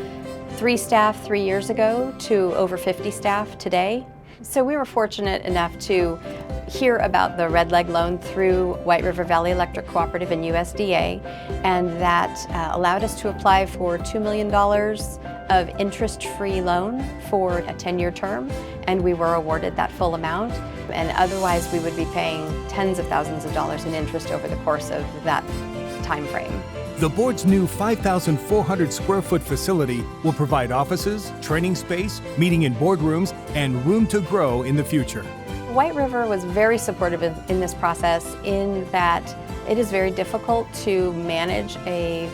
3 staff 3 years ago to over 50 staff today. So we were fortunate enough to hear about the REDLEG loan through White River Valley Electric Cooperative and USDA, and that allowed us to apply for $2 million of interest-free loan for a 10-year term, and we were awarded that full amount. And otherwise, we would be paying tens of thousands of dollars in interest over the course of that time frame. The board's new 5,400 square foot facility will provide offices, training space, meeting and boardrooms, and room to grow in the future. White River was very supportive in this process in that it is very difficult to manage a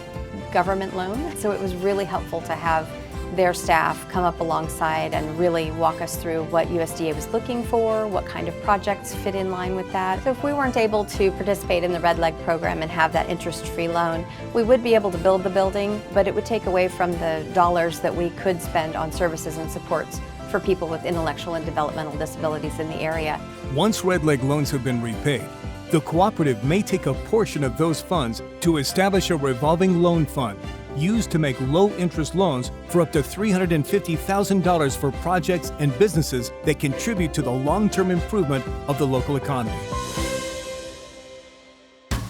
government loan. So it was really helpful to have their staff come up alongside and really walk us through what USDA was looking for, what kind of projects fit in line with that. So if we weren't able to participate in the REDLEG program and have that interest-free loan, we would be able to build the building, but it would take away from the dollars that we could spend on services and supports for people with intellectual and developmental disabilities in the area. Once Red Leg loans have been repaid, the cooperative may take a portion of those funds to establish a revolving loan fund used to make low-interest loans for up to $350,000 for projects and businesses that contribute to the long-term improvement of the local economy.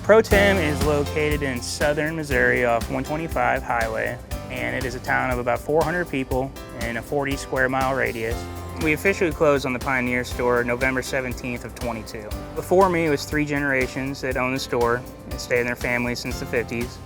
Pro-Tem is located in southern Missouri off 125 highway, and it is a town of about 400 people in a 40 square mile radius. We officially closed on the Pioneer store November 17th of 22. Before me, it was 3 generations that owned the store and stayed in their family since the 50s.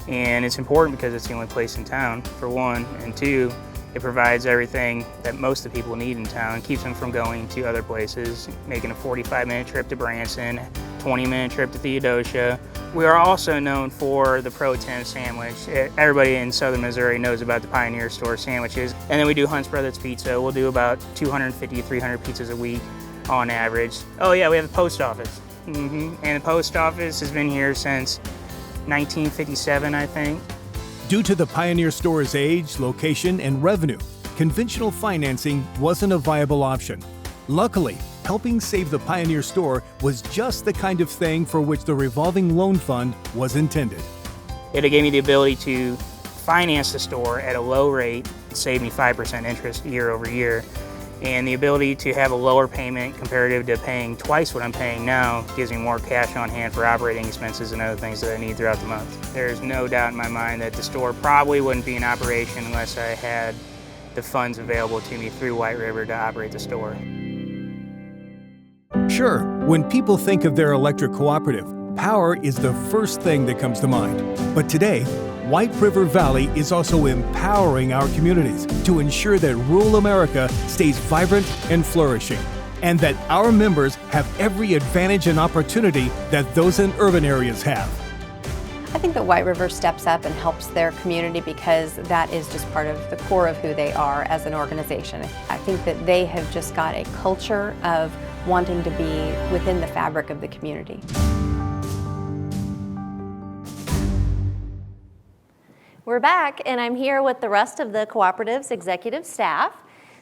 And it's important because it's the only place in town, for one, and two, it provides everything that most of the people need in town, keeps them from going to other places, making a 45-minute trip to Branson, 20-minute trip to Theodosia. We are also known for the Pro-Tem sandwich. Everybody in southern Missouri knows about the Pioneer store sandwiches. And then we do Hunt's Brothers Pizza. We'll do about 250 to 300 pizzas a week on average. Oh yeah, we have the post office. And the post office has been here since 1957, I think. Due to the Pioneer store's age, location, and revenue, conventional financing wasn't a viable option. Luckily, helping save the Pioneer store was just the kind of thing for which the revolving loan fund was intended. It gave me the ability to finance the store at a low rate, save me 5% interest year over year, and the ability to have a lower payment comparative to paying twice what I'm paying now gives me more cash on hand for operating expenses and other things that I need throughout the month. There's no doubt in my mind that the store probably wouldn't be in operation unless I had the funds available to me through White River to operate the store. Sure, when people think of their electric cooperative, power is the first thing that comes to mind. But today, White River Valley is also empowering our communities to ensure that rural America stays vibrant and flourishing, and that our members have every advantage and opportunity that those in urban areas have. I think that White River steps up and helps their community because that is just part of the core of who they are as an organization. I think that they have just got a culture of wanting to be within the fabric of the community. We're back, and I'm here with the rest of the cooperative's executive staff.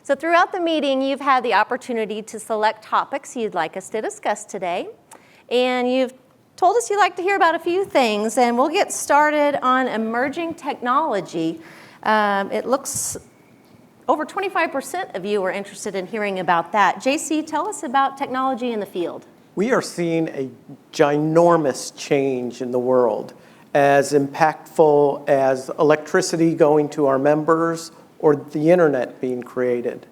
So throughout the meeting, you've had the opportunity to select topics you'd like us to discuss today. And you've told us you'd like to hear about a few things, and we'll get started on emerging technology. It looks over 25% of you are interested in hearing about that. JC, tell us about technology in the field. We are seeing a ginormous change in the world, as impactful as electricity going to our members or the internet being created.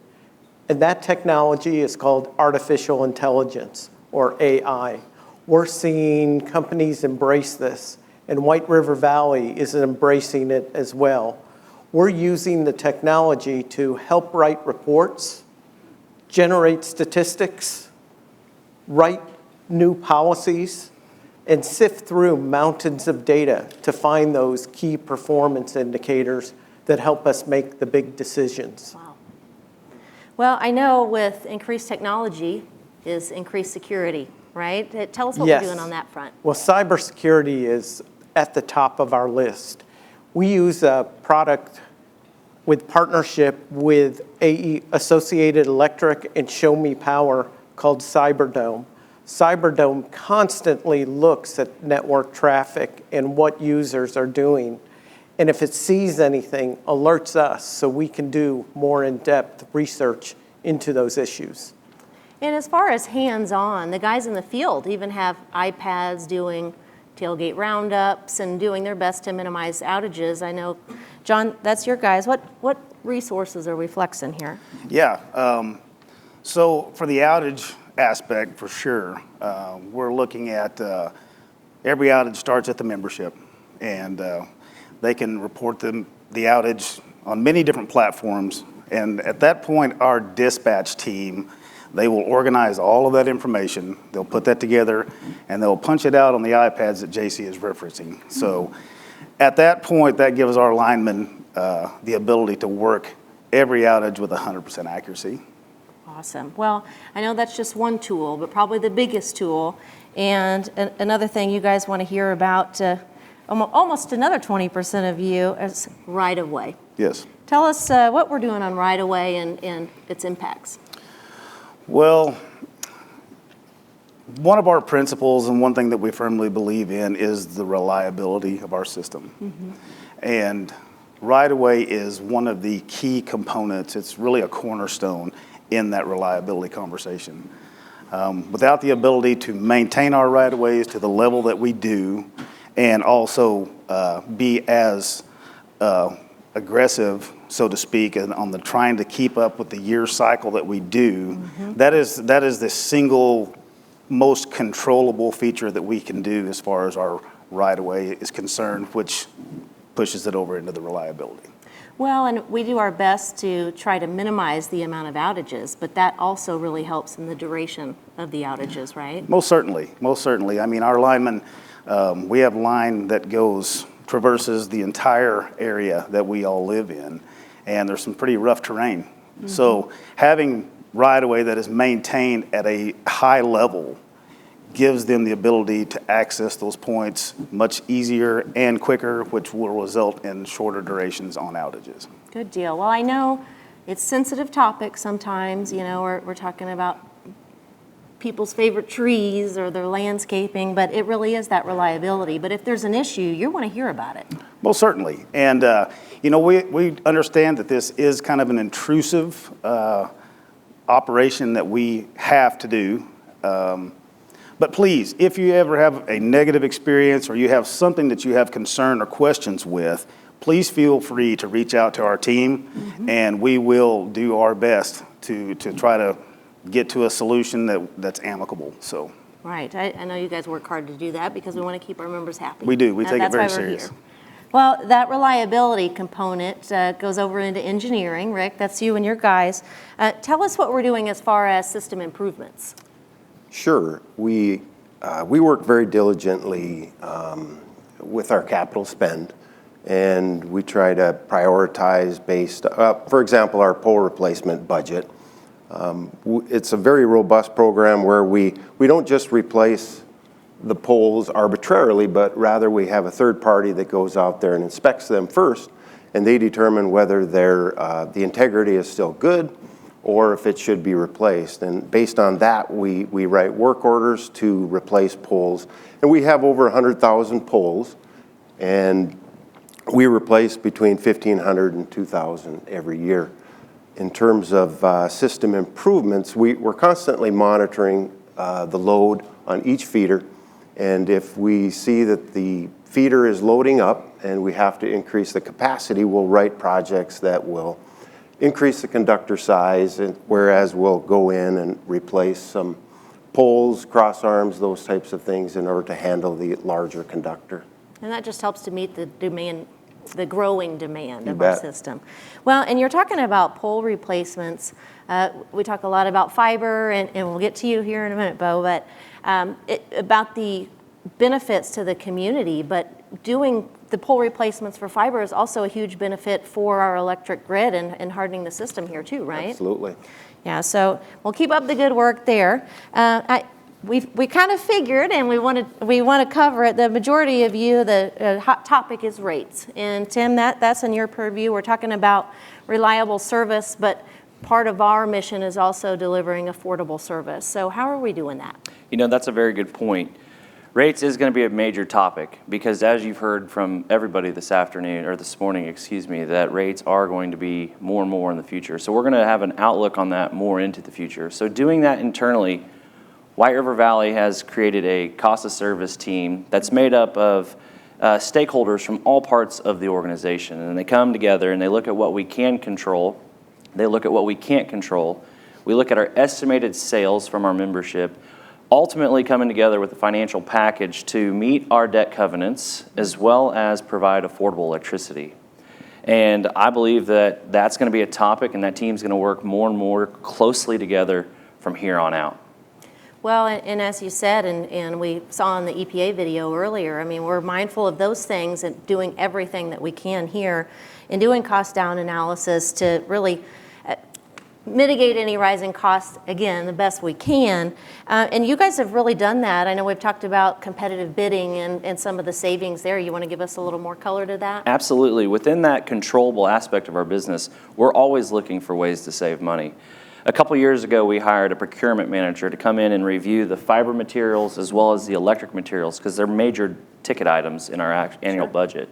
And that technology is called artificial intelligence, or AI. We're seeing companies embrace this, and White River Valley is embracing it as well. We're using the technology to help write reports, generate statistics, write new policies, and sift through mountains of data to find those key performance indicators that help us make the big decisions. Wow. Well, I know with increased technology is increased security, right? Tell us what Yes. we're doing on that front. Well, cybersecurity is at the top of our list. We use a product with partnership with AE, Associated Electric and Show Me Power called Cyberdome. Cyberdome constantly looks at network traffic and what users are doing. And if it sees anything, alerts us so we can do more in-depth research into those issues. And as far as hands-on, the guys in the field even have iPads doing tailgate roundups and doing their best to minimize outages. I know, John, that's your guys. What resources are we flexing here? Yeah, so for the outage aspect, for sure, we're looking at every outage starts at the membership, and they can report the outage on many different platforms. And at that point, our dispatch team, they will organize all of that information. They'll put that together, and they'll punch it out on the iPads that JC is referencing. So at that point, that gives our linemen the ability to work every outage with 100% accuracy. Awesome. Well, I know that's just one tool, but probably the biggest tool. And another thing you guys want to hear about, almost another 20% of you, is right-of-way. Yes. Tell us what we're doing on right-of-way and its impacts. Well, one of our principles and one thing that we firmly believe in is the reliability of our system. And right-of-way is one of the key components. It's really a cornerstone in that reliability conversation. Without the ability to maintain our right-of-ways to the level that we do and also be as aggressive, so to speak, and on the trying to keep up with the year cycle that we do, that is the single most controllable feature that we can do as far as our right-of-way is concerned, which pushes it over into the reliability. Well, and we do our best to try to minimize the amount of outages, but that also really helps in the duration of the outages, right? Most certainly, most certainly. I mean, our linemen, we have line that traverses the entire area that we all live in, and there's some pretty rough terrain. So having right-of-way that is maintained at a high level gives them the ability to access those points much easier and quicker, which will result in shorter durations on outages. Good deal. Well, I know it's sensitive topic sometimes, you know, we're talking about people's favorite trees or their landscaping, but it really is that reliability. But if there's an issue, you want to hear about it. Most certainly. And, you know, we understand that this is kind of an intrusive operation that we have to do. But please, if you ever have a negative experience or you have something that you have concern or questions with, please feel free to reach out to our team, and we will do our best to try to get to a solution that's amicable. So. Right. I know you guys work hard to do that because we want to keep our members happy. We do. We take it very serious. Well, that reliability component goes over into engineering. Rick, that's you and your guys. Tell us what we're doing as far as system improvements. Sure. We work very diligently with our capital spend, and we try to prioritize based, for example, our pole replacement budget. It's a very robust program where we don't just replace the poles arbitrarily, but rather we have a third party that goes out there and inspects them first, and they determine whether the integrity is still good or if it should be replaced. And based on that, we write work orders to replace poles. And we have over 100,000 poles, and we replace between 1,500 and 2,000 every year. In terms of system improvements, we're constantly monitoring the load on each feeder. And if we see that the feeder is loading up and we have to increase the capacity, we'll write projects that will increase the conductor size, and whereas we'll go in and replace some poles, cross arms, those types of things in order to handle the larger conductor. And that just helps to meet the demand, the growing demand You of bet. our system. Well, and you're talking about pole replacements. We talk a lot about fiber, and we'll get to you here in a minute, Bo, but about the benefits to the community, but doing the pole replacements for fiber is also a huge benefit for our electric grid and hardening the system here too, right? Absolutely. Yeah, so we'll keep up the good work there. We kind of figured, and we want to cover it. The majority of you, the hot topic is rates, and Tim, that's in your purview. We're talking about reliable service, but part of our mission is also delivering affordable service. So how are we doing that? You know, that's a very good point. Rates is going to be a major topic because, as you've heard from everybody this afternoon, or this morning, excuse me, that rates are going to be more and more in the future. So we're going to have an outlook on that more into the future. So doing that internally, White River Valley has created a cost of service team that's made up of stakeholders from all parts of the organization. And they come together and they look at what we can control. They look at what we can't control. We look at our estimated sales from our membership, ultimately coming together with a financial package to meet our debt covenants as well as provide affordable electricity. And I believe that that's going to be a topic, and that team's going to work more and more closely together from here on out. Well, and as you said, and we saw in the EPA video earlier, I mean, we're mindful of those things and doing everything that we can here and doing cost down analysis to really mitigate any rising costs, again, the best we can. And you guys have really done that. I know we've talked about competitive bidding and some of the savings there. You want to give us a little more color to that? Absolutely. Within that controllable aspect of our business, we're always looking for ways to save money. A couple years ago, we hired a procurement manager to come in and review the fiber materials as well as the electric materials, because they're major ticket items in our annual budget.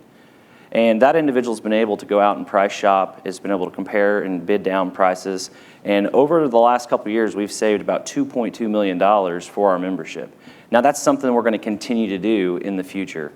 And that individual's been able to go out and price shop, has been able to compare and bid down prices. And over the last couple of years, we've saved about $2.2 million for our membership. Now that's something we're going to continue to do in the future.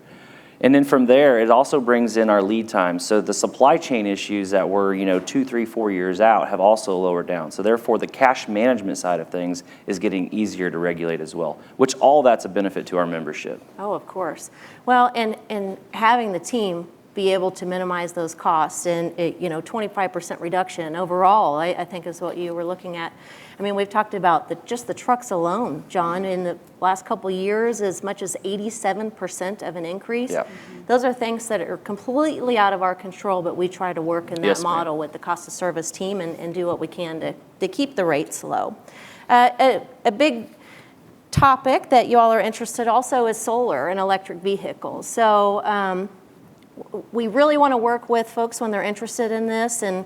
And then from there, it also brings in our lead time. So the supply chain issues that were, 2, 3, 4 years out have also lowered down. So therefore, the cash management side of things is getting easier to regulate as well, which all that's a benefit to our membership. Oh, of course. Well, and having the team be able to minimize those costs and 25% reduction overall, I think is what you were looking at. I mean, we've talked about just the trucks alone, John, in the last couple of years, as much as 87% of an increase. Yep. Those are things that are completely out of our control, but we try to work in that model with the cost of service team and do what we can to keep the rates low. A big topic that you all are interested also is solar and electric vehicles. So we really want to work with folks when they're interested in this, and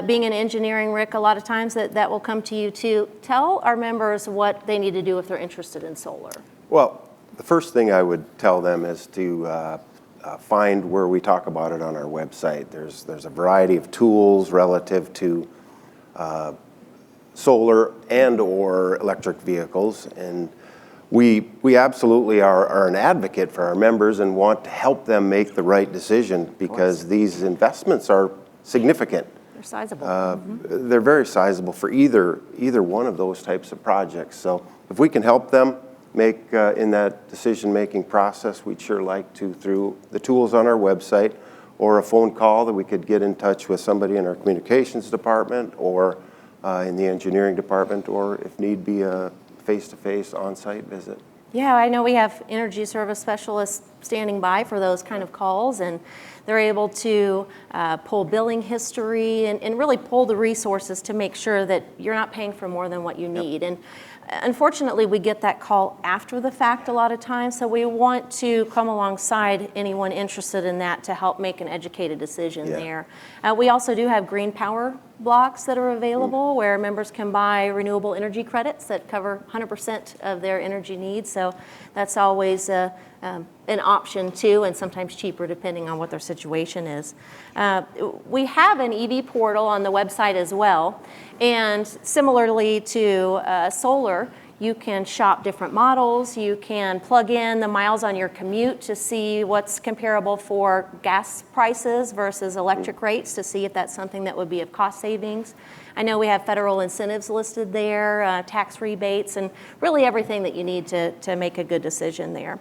being in engineering, Rick, a lot of times that will come to you too. Tell our members what they need to do if they're interested in solar. Well, the first thing I would tell them is to find where we talk about it on our website. There's a variety of tools relative to solar and or electric vehicles, and we absolutely are an advocate for our members and want to help them make the right decision, because these investments are significant. They're sizable. They're very sizable for either one of those types of projects. So if we can help them make in that decision-making process, we'd sure like to, through the tools on our website or a phone call that we could get in touch with somebody in our communications department or in the engineering department, or if need be a face-to-face on-site visit. Yeah, I know we have energy service specialists standing by for those kind of calls, and they're able to pull billing history and really pull the resources to make sure that you're not paying for more than what you need. And unfortunately, we get that call after the fact a lot of times, so we want to come alongside anyone interested in that to help make an educated decision there. We also do have green power blocks that are available where members can buy renewable energy credits that cover 100% of their energy needs, so that's always an option too, and sometimes cheaper depending on what their situation is. We have an EV portal on the website as well, and similarly to solar, you can shop different models. You can plug in the miles on your commute to see what's comparable for gas prices versus electric rates to see if that's something that would be of cost savings. I know we have federal incentives listed there, tax rebates, and really everything that you need to make a good decision there.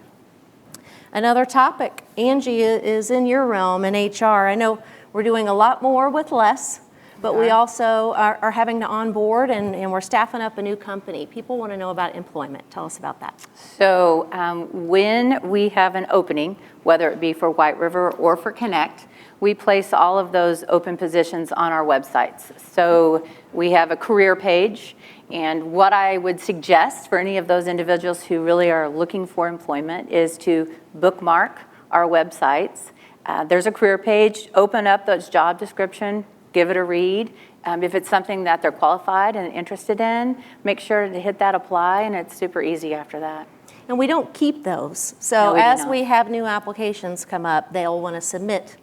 Another topic, Angie, is in your realm in HR. I know we're doing a lot more with less, but we also are having to onboard, and we're staffing up a new company. People want to know about employment. Tell us about that. So when we have an opening, whether it be for White River or for Connect, we place all of those open positions on our websites. So we have a career page, and what I would suggest for any of those individuals who really are looking for employment is to bookmark our websites. There's a career page, open up those job description, give it a read. If it's something that they're qualified and interested in, make sure to hit that apply, and it's super easy after that. And we don't keep those. So as we have new applications come up, they'll want to submit.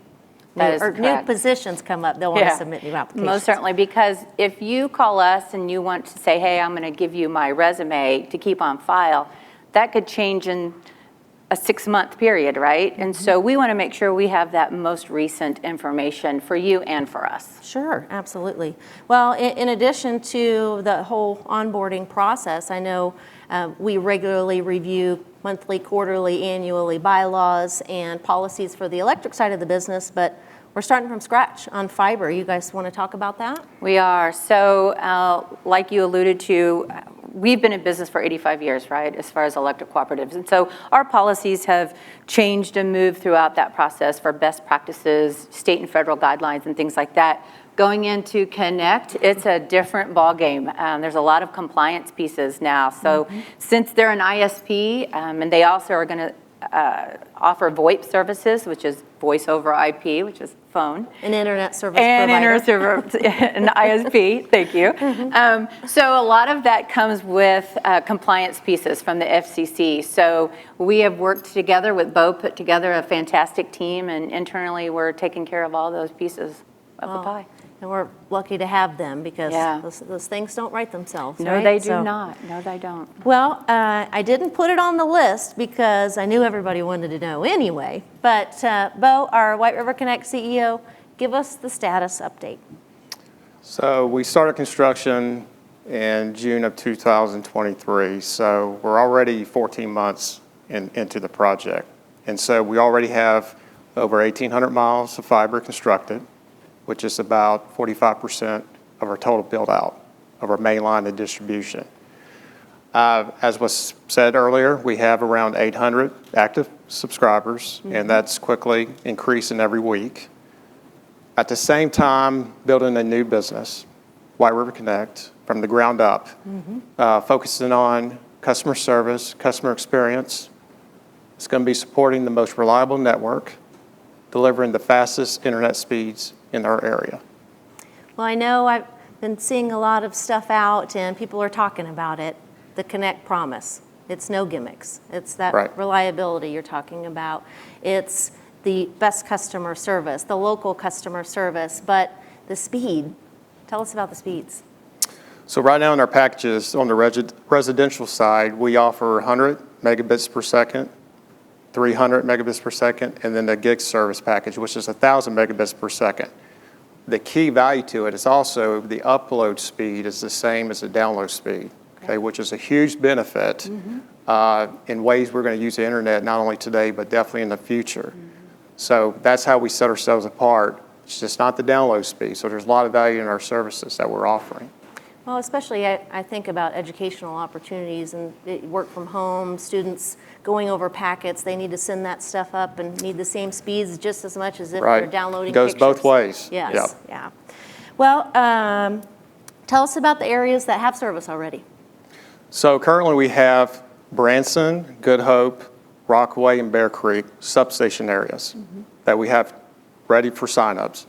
New positions come up, they'll want to submit new applications. Most certainly, because if you call us and you want to say, hey, I'm going to give you my resume to keep on file, that could change in a 6-month period, right? And so we want to make sure we have that most recent information for you and for us. Sure, absolutely. Well, in addition to the whole onboarding process, I know we regularly review monthly, quarterly, annually bylaws and policies for the electric side of the business, but we're starting from scratch on fiber. You guys want to talk about that? We are. So like you alluded to, we've been in business for 85 years, right, as far as electric cooperatives. And so our policies have changed and moved throughout that process for best practices, state and federal guidelines and things like that. Going into Connect, it's a different ballgame. There's a lot of compliance pieces now. So since they're an ISP, and they also are going to offer VoIP services, which is voice over IP, which is phone. An internet service and provider. Internet service, an ISP, thank you. So a lot of that comes with compliance pieces from the FCC. So we have worked together with Bo, put together a fantastic team, and internally we're taking care of all those pieces of the pie. And we're lucky to have them because Yeah. those things don't write themselves, No, right? they do not. No, they don't. Well, I didn't put it on the list because I knew everybody wanted to know anyway. But Bo, our White River Connect CEO, give us the status update. So we started construction in June of 2023. So we're already 14 months into the project. And so we already have over 1,800 miles of fiber constructed, which is about 45% of our total build out of our main line of distribution. As was said earlier, we have around 800 active subscribers, and that's quickly increasing every week. At the same time, building a new business, White River Connect, from the ground up, focusing on customer service, customer experience. It's going to be supporting the most reliable network, delivering the fastest internet speeds in our area. Well, I know I've been seeing a lot of stuff out and people are talking about it, the Connect promise. It's no gimmicks. It's that reliability you're talking about. It's the best customer service, the local customer service, but the speed. Tell us about the speeds. So right now in our packages on the residential side, we offer 100 megabits per second, 300 megabits per second, and then the gig service package, which is 1,000 megabits per second. The key value to it is also the upload speed is the same as the download speed, okay, which is a huge benefit in ways we're going to use the internet not only today, but definitely in the future. So that's how we set ourselves apart. It's just not the download speed. So there's a lot of value in our services that we're offering. Well, especially I think about educational opportunities and work from home, students going over packets, they need to send that stuff up and need the same speeds just as much as if they're downloading pictures. It goes both ways. Yes, yeah. Well, tell us about the areas that have service already. So currently we have Branson, Good Hope, Rockaway, and Bear Creek substation areas that we have ready for signups.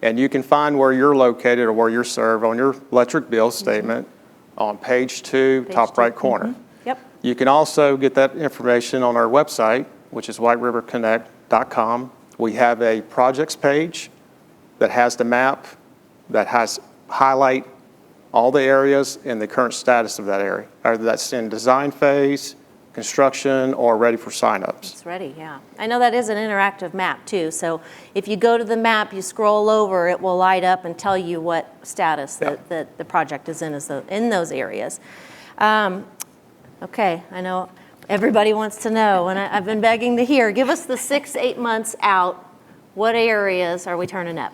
And you can find where you're located or where you're served on your electric bill statement on page 2, top right corner. Yep. You can also get that information on our website, which is whiteriverconnect.com. We have a projects page that has the map, that has highlight all the areas and the current status of that area, either that's in design phase, construction, or ready for signups. It's ready, yeah. I know that is an interactive map too, so if you go to the map, you scroll over, it will light up and tell you what status that the project is in those areas. Okay, I know everybody wants to know, and I've been begging to hear. Give us the 6-8 months out. What areas are we turning up?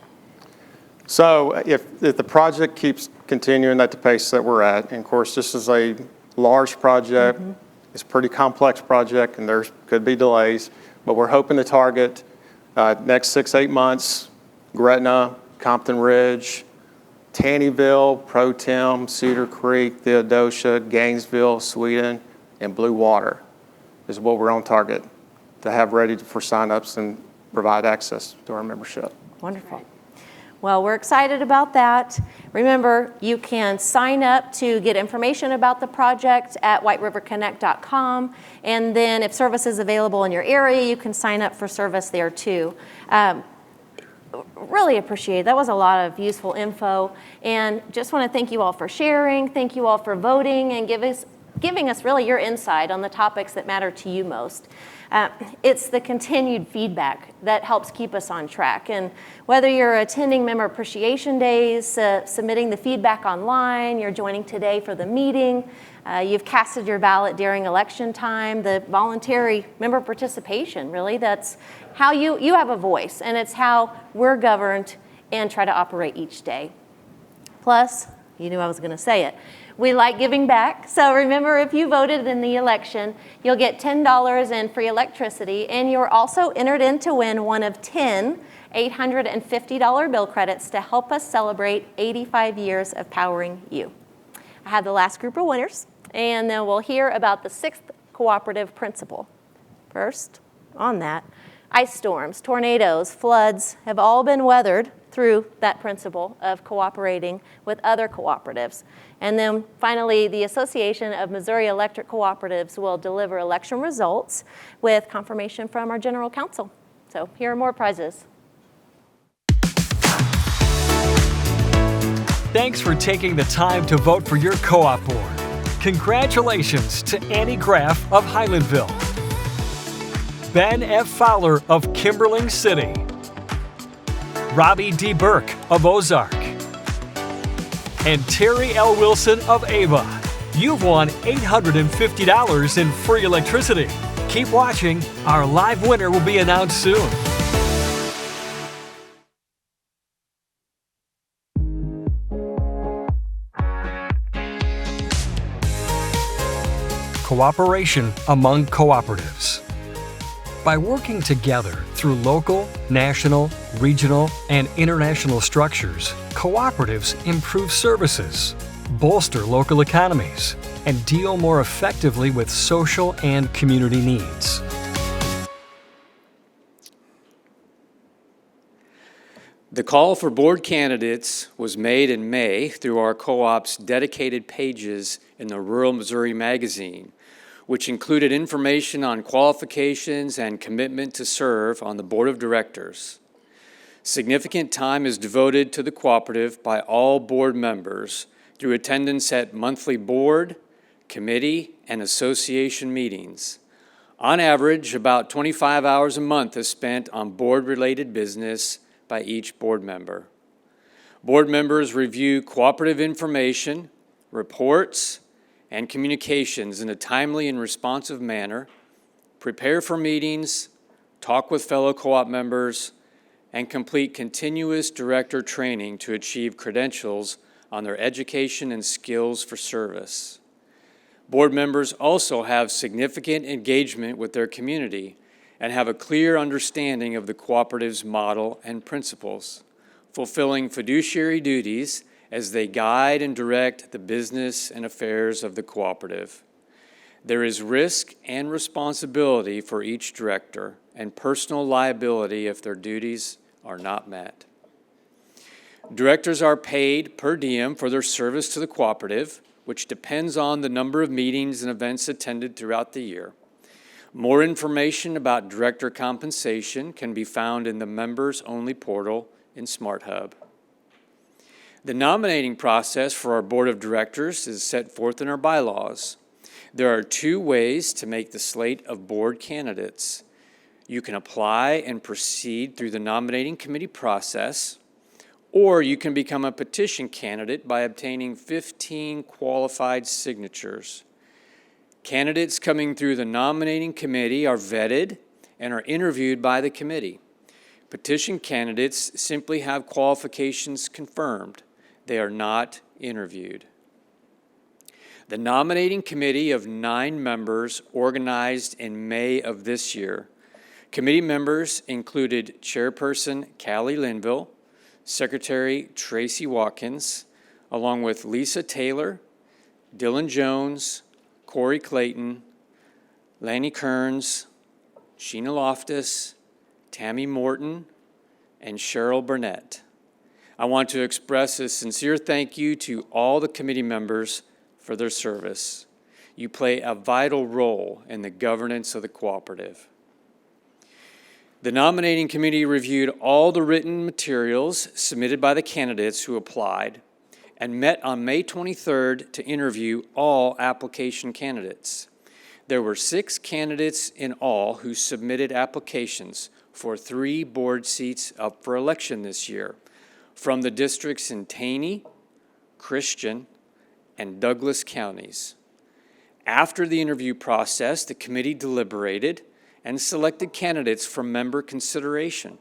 So if the project keeps continuing at the pace that we're at, and of course this is a large project, it's a pretty complex project and there could be delays, but we're hoping to target next 6-8 months, Gretna, Compton Ridge, Taneyville, Pro Tem, Cedar Creek, Theodosia, Gainesville, Sweden, and Blue Water is what we're on target to have ready for signups and provide access to our membership. Wonderful. Well, we're excited about that. Remember, you can sign up to get information about the project at whiteriverconnect.com. And then if service is available in your area, you can sign up for service there too. Really appreciate it. That was a lot of useful info. And just want to thank you all for sharing. Thank you all for voting and giving us really your insight on the topics that matter to you most. It's the continued feedback that helps keep us on track. And whether you're attending Member Appreciation Days, submitting the feedback online, you're joining today for the meeting, you've casted your ballot during election time, the voluntary member participation, really, that's how you have a voice, and it's how we're governed and try to operate each day. Plus, You knew I was going to say it. We like giving back. So remember, if you voted in the election, you'll get $10 in free electricity, and you're also entered in to win one of 10 $850 bill credits to help us celebrate 85 years of powering you. I have the last group of winners, and then we'll hear about the 6th cooperative principle. First, on that, ice storms, tornadoes, floods have all been weathered through that principle of cooperating with other cooperatives. And then finally, the Association of Missouri Electric Cooperatives will deliver election results with confirmation from our General Counsel. So here are more prizes. Thanks for taking the time to vote for your co-op board. Congratulations to Annie Graff of Highlandville, Ben F. Fowler of Kimberling City, Robbie D. Burke of Ozark, and Terry L. Wilson of Ava. You've won $850 in free electricity. Keep watching. Our live winner will be announced soon. Cooperation among cooperatives. By working together through local, national, regional, and international structures, cooperatives improve services, bolster local economies, and deal more effectively with social and community needs. The call for board candidates was made in May through our co-op's dedicated pages in the Rural Missouri magazine, which included information on qualifications and commitment to serve on the board of directors. Significant time is devoted to the cooperative by all board members through attendance at monthly board, committee, and association meetings. On average, about 25 hours a month is spent on board-related business by each board member. Board members review cooperative information, reports, and communications in a timely and responsive manner, prepare for meetings, talk with fellow co-op members, and complete continuous director training to achieve credentials on their education and skills for service. Board members also have significant engagement with their community and have a clear understanding of the cooperative's model and principles, fulfilling fiduciary duties as they guide and direct the business and affairs of the cooperative. There is risk and responsibility for each director and personal liability if their duties are not met. Directors are paid per diem for their service to the cooperative, which depends on the number of meetings and events attended throughout the year. More information about director compensation can be found in the members-only portal in SmartHub. The nominating process for our board of directors is set forth in our bylaws. There are 2 ways to make the slate of board candidates. You can apply and proceed through the nominating committee process, or you can become a petition candidate by obtaining 15 qualified signatures. Candidates coming through the nominating committee are vetted and are interviewed by the committee. Petition candidates simply have qualifications confirmed. They are not interviewed. The nominating committee of 9 members organized in May of this year. Committee members included Chairperson Callie Linville, Secretary Tracy Watkins, along with Lisa Taylor, Dylan Jones, Corey Clayton, Lanny Kearns, Sheena Loftus, Tammy Morton, and Cheryl Burnett. I want to express a sincere thank you to all the committee members for their service. You play a vital role in the governance of the cooperative. The nominating committee reviewed all the written materials submitted by the candidates who applied and met on May 23rd to interview all application candidates. There were 6 candidates in all who submitted applications for 3 board seats up for election this year from the districts in Taney, Christian, and Douglas counties. After the interview process, the committee deliberated and selected candidates for member consideration,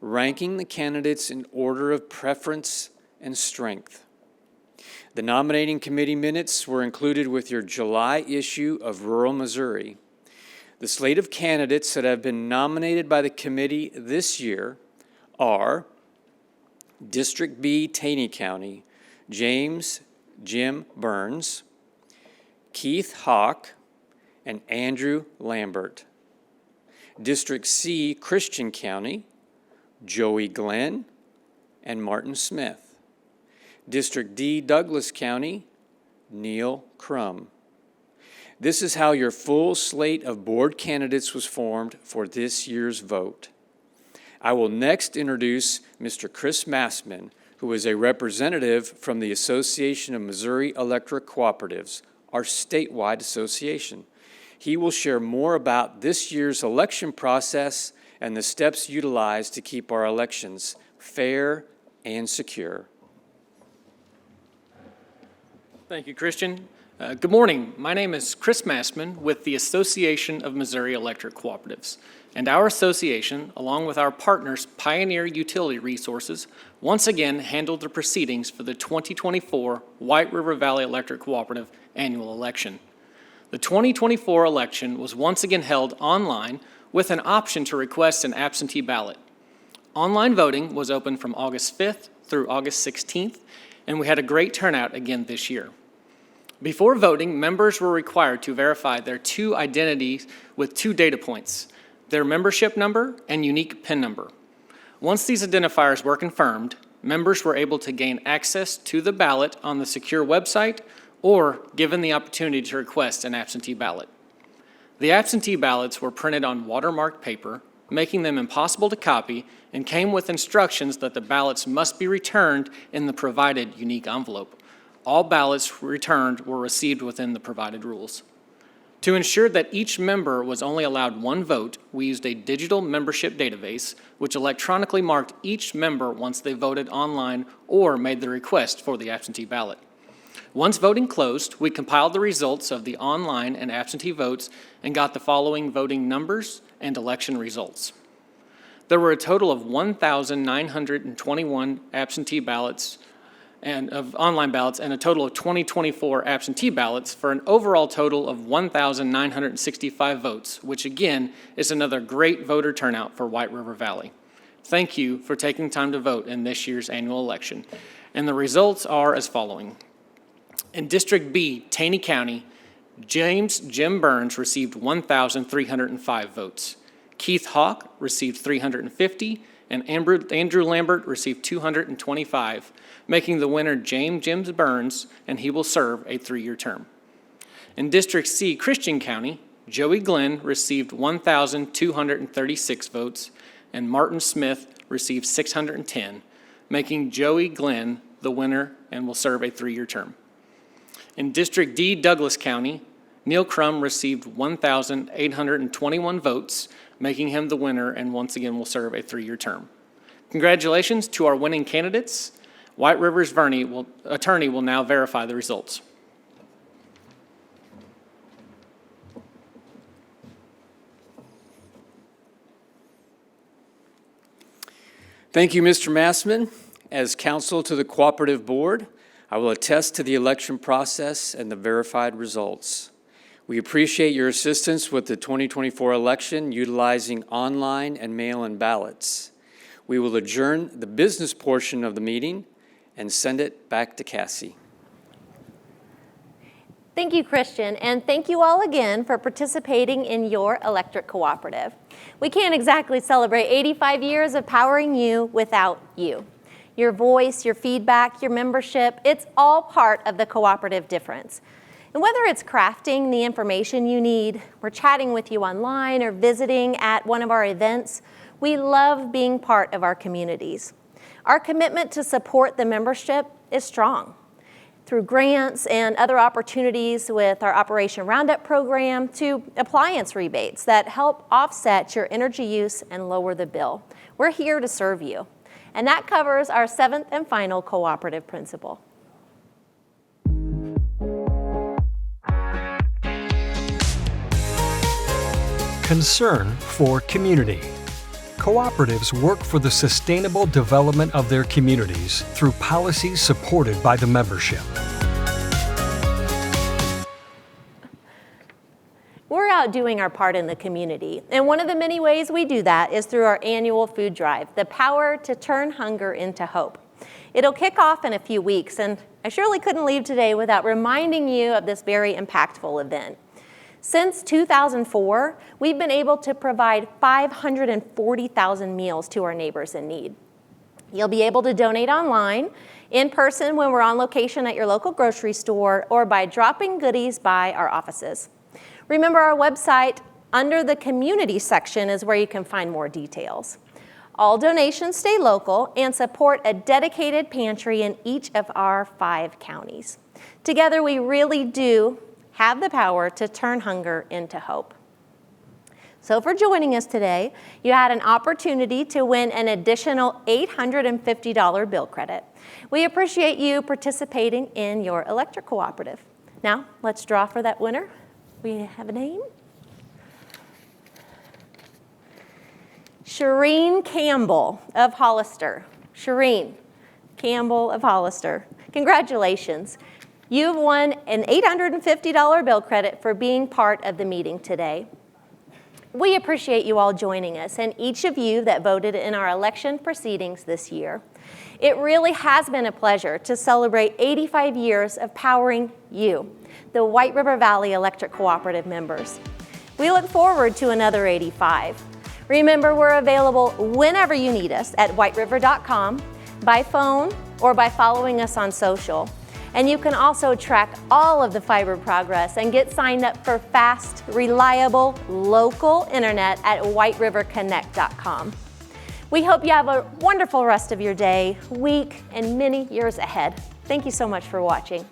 ranking the candidates in order of preference and strength. The nominating committee minutes were included with your July issue of Rural Missouri. The slate of candidates that have been nominated by the committee this year are District B, Taney County, James Jim Burns, Keith Hawk, and Andrew Lambert. District C, Christian County, Joey Glenn, and Martin Smith. District D, Douglas County, Neil Crum. This is how your full slate of board candidates was formed for this year's vote. I will next introduce Mr. Chris Massman, who is a representative from the Association of Missouri Electric Cooperatives, our statewide association. He will share more about this year's election process and the steps utilized to keep our elections fair and secure. Thank you, Christian. Good morning. My name is Chris Massman with the Association of Missouri Electric Cooperatives. And our association, along with our partners Pioneer Utility Resources, once again handled the proceedings for the 2024 White River Valley Electric Cooperative annual election. The 2024 election was once again held online with an option to request an absentee ballot. Online voting was open from August 5th through August 16th, and we had a great turnout again this year. Before voting, members were required to verify their two identities with two data points, their membership number and unique PIN number. Once these identifiers were confirmed, members were able to gain access to the ballot on the secure website or given the opportunity to request an absentee ballot. The absentee ballots were printed on watermarked paper, making them impossible to copy, and came with instructions that the ballots must be returned in the provided unique envelope. All ballots returned were received within the provided rules. To ensure that each member was only allowed one vote, we used a digital membership database, which electronically marked each member once they voted online or made the request for the absentee ballot. Once voting closed, we compiled the results of the online and absentee votes and got the following voting numbers and election results. There were a total of 1,921 absentee ballots and of online ballots and a total of 2024 absentee ballots for an overall total of 1,965 votes, which again is another great voter turnout for White River Valley. Thank you for taking time to vote in this year's annual election. And the results are as following. In District B, Taney County, James Jim Burns received 1,305 votes. Keith Hawk received 350, and Andrew Lambert received 225, making the winner James Burns, and he will serve a 3-year term. In District C, Christian County, Joey Glenn received 1,236 votes, and Martin Smith received 610, making Joey Glenn the winner and will serve a 3-year term. In District D, Douglas County, Neil Crum received 1,821 votes, making him the winner and once again will serve a 3-year term. Congratulations to our winning candidates. White River's attorney will now verify the results. Thank you, Mr. Massman. As counsel to the Cooperative Board, I will attest to the election process and the verified results. We appreciate your assistance with the 2024 election utilizing online and mail-in ballots. We will adjourn the business portion of the meeting and send it back to Cassie. Thank you, Christian, and thank you all again for participating in your electric cooperative. We can't exactly celebrate 85 years of powering you without you. Your voice, your feedback, your membership, it's all part of the cooperative difference. And whether it's crafting the information you need, we're chatting with you online, or visiting at one of our events, we love being part of our communities. Our commitment to support the membership is strong. Through grants and other opportunities with our Operation Roundup program to appliance rebates that help offset your energy use and lower the bill. We're here to serve you. And that covers our 7th and final cooperative principle. Concern for community. Cooperatives work for the sustainable development of their communities through policies supported by the membership. about doing our part in the community. And one of the many ways we do that is through our annual food drive, The Power to Turn Hunger into Hope. It'll kick off in a few weeks, and I surely couldn't leave today without reminding you of this very impactful event. Since 2004, we've been able to provide 540,000 meals to our neighbors in need. You'll be able to donate online, in person when we're on location at your local grocery store, or by dropping goodies by our offices. Remember, our website under the community section is where you can find more details. All donations stay local and support a dedicated pantry in each of our 5 counties. Together, we really do have the power to turn hunger into hope. So for joining us today, you had an opportunity to win an additional $850 bill credit. We appreciate you participating in your electric cooperative. Now, let's draw for that winner. We have a name. Shireen Campbell of Hollister. Shireen Campbell of Hollister. Congratulations. You've won an $850 bill credit for being part of the meeting today. We appreciate you all joining us and each of you that voted in our election proceedings this year. It really has been a pleasure to celebrate 85 years of powering you, the White River Valley Electric Cooperative members. We look forward to another 85. Remember, we're available whenever you need us at whiteriver.com, by phone, or by following us on social. And you can also track all of the fiber progress and get signed up for fast, reliable, local internet at whiteriverconnect.com. We hope you have a wonderful rest of your day, week, and many years ahead. Thank you so much for watching.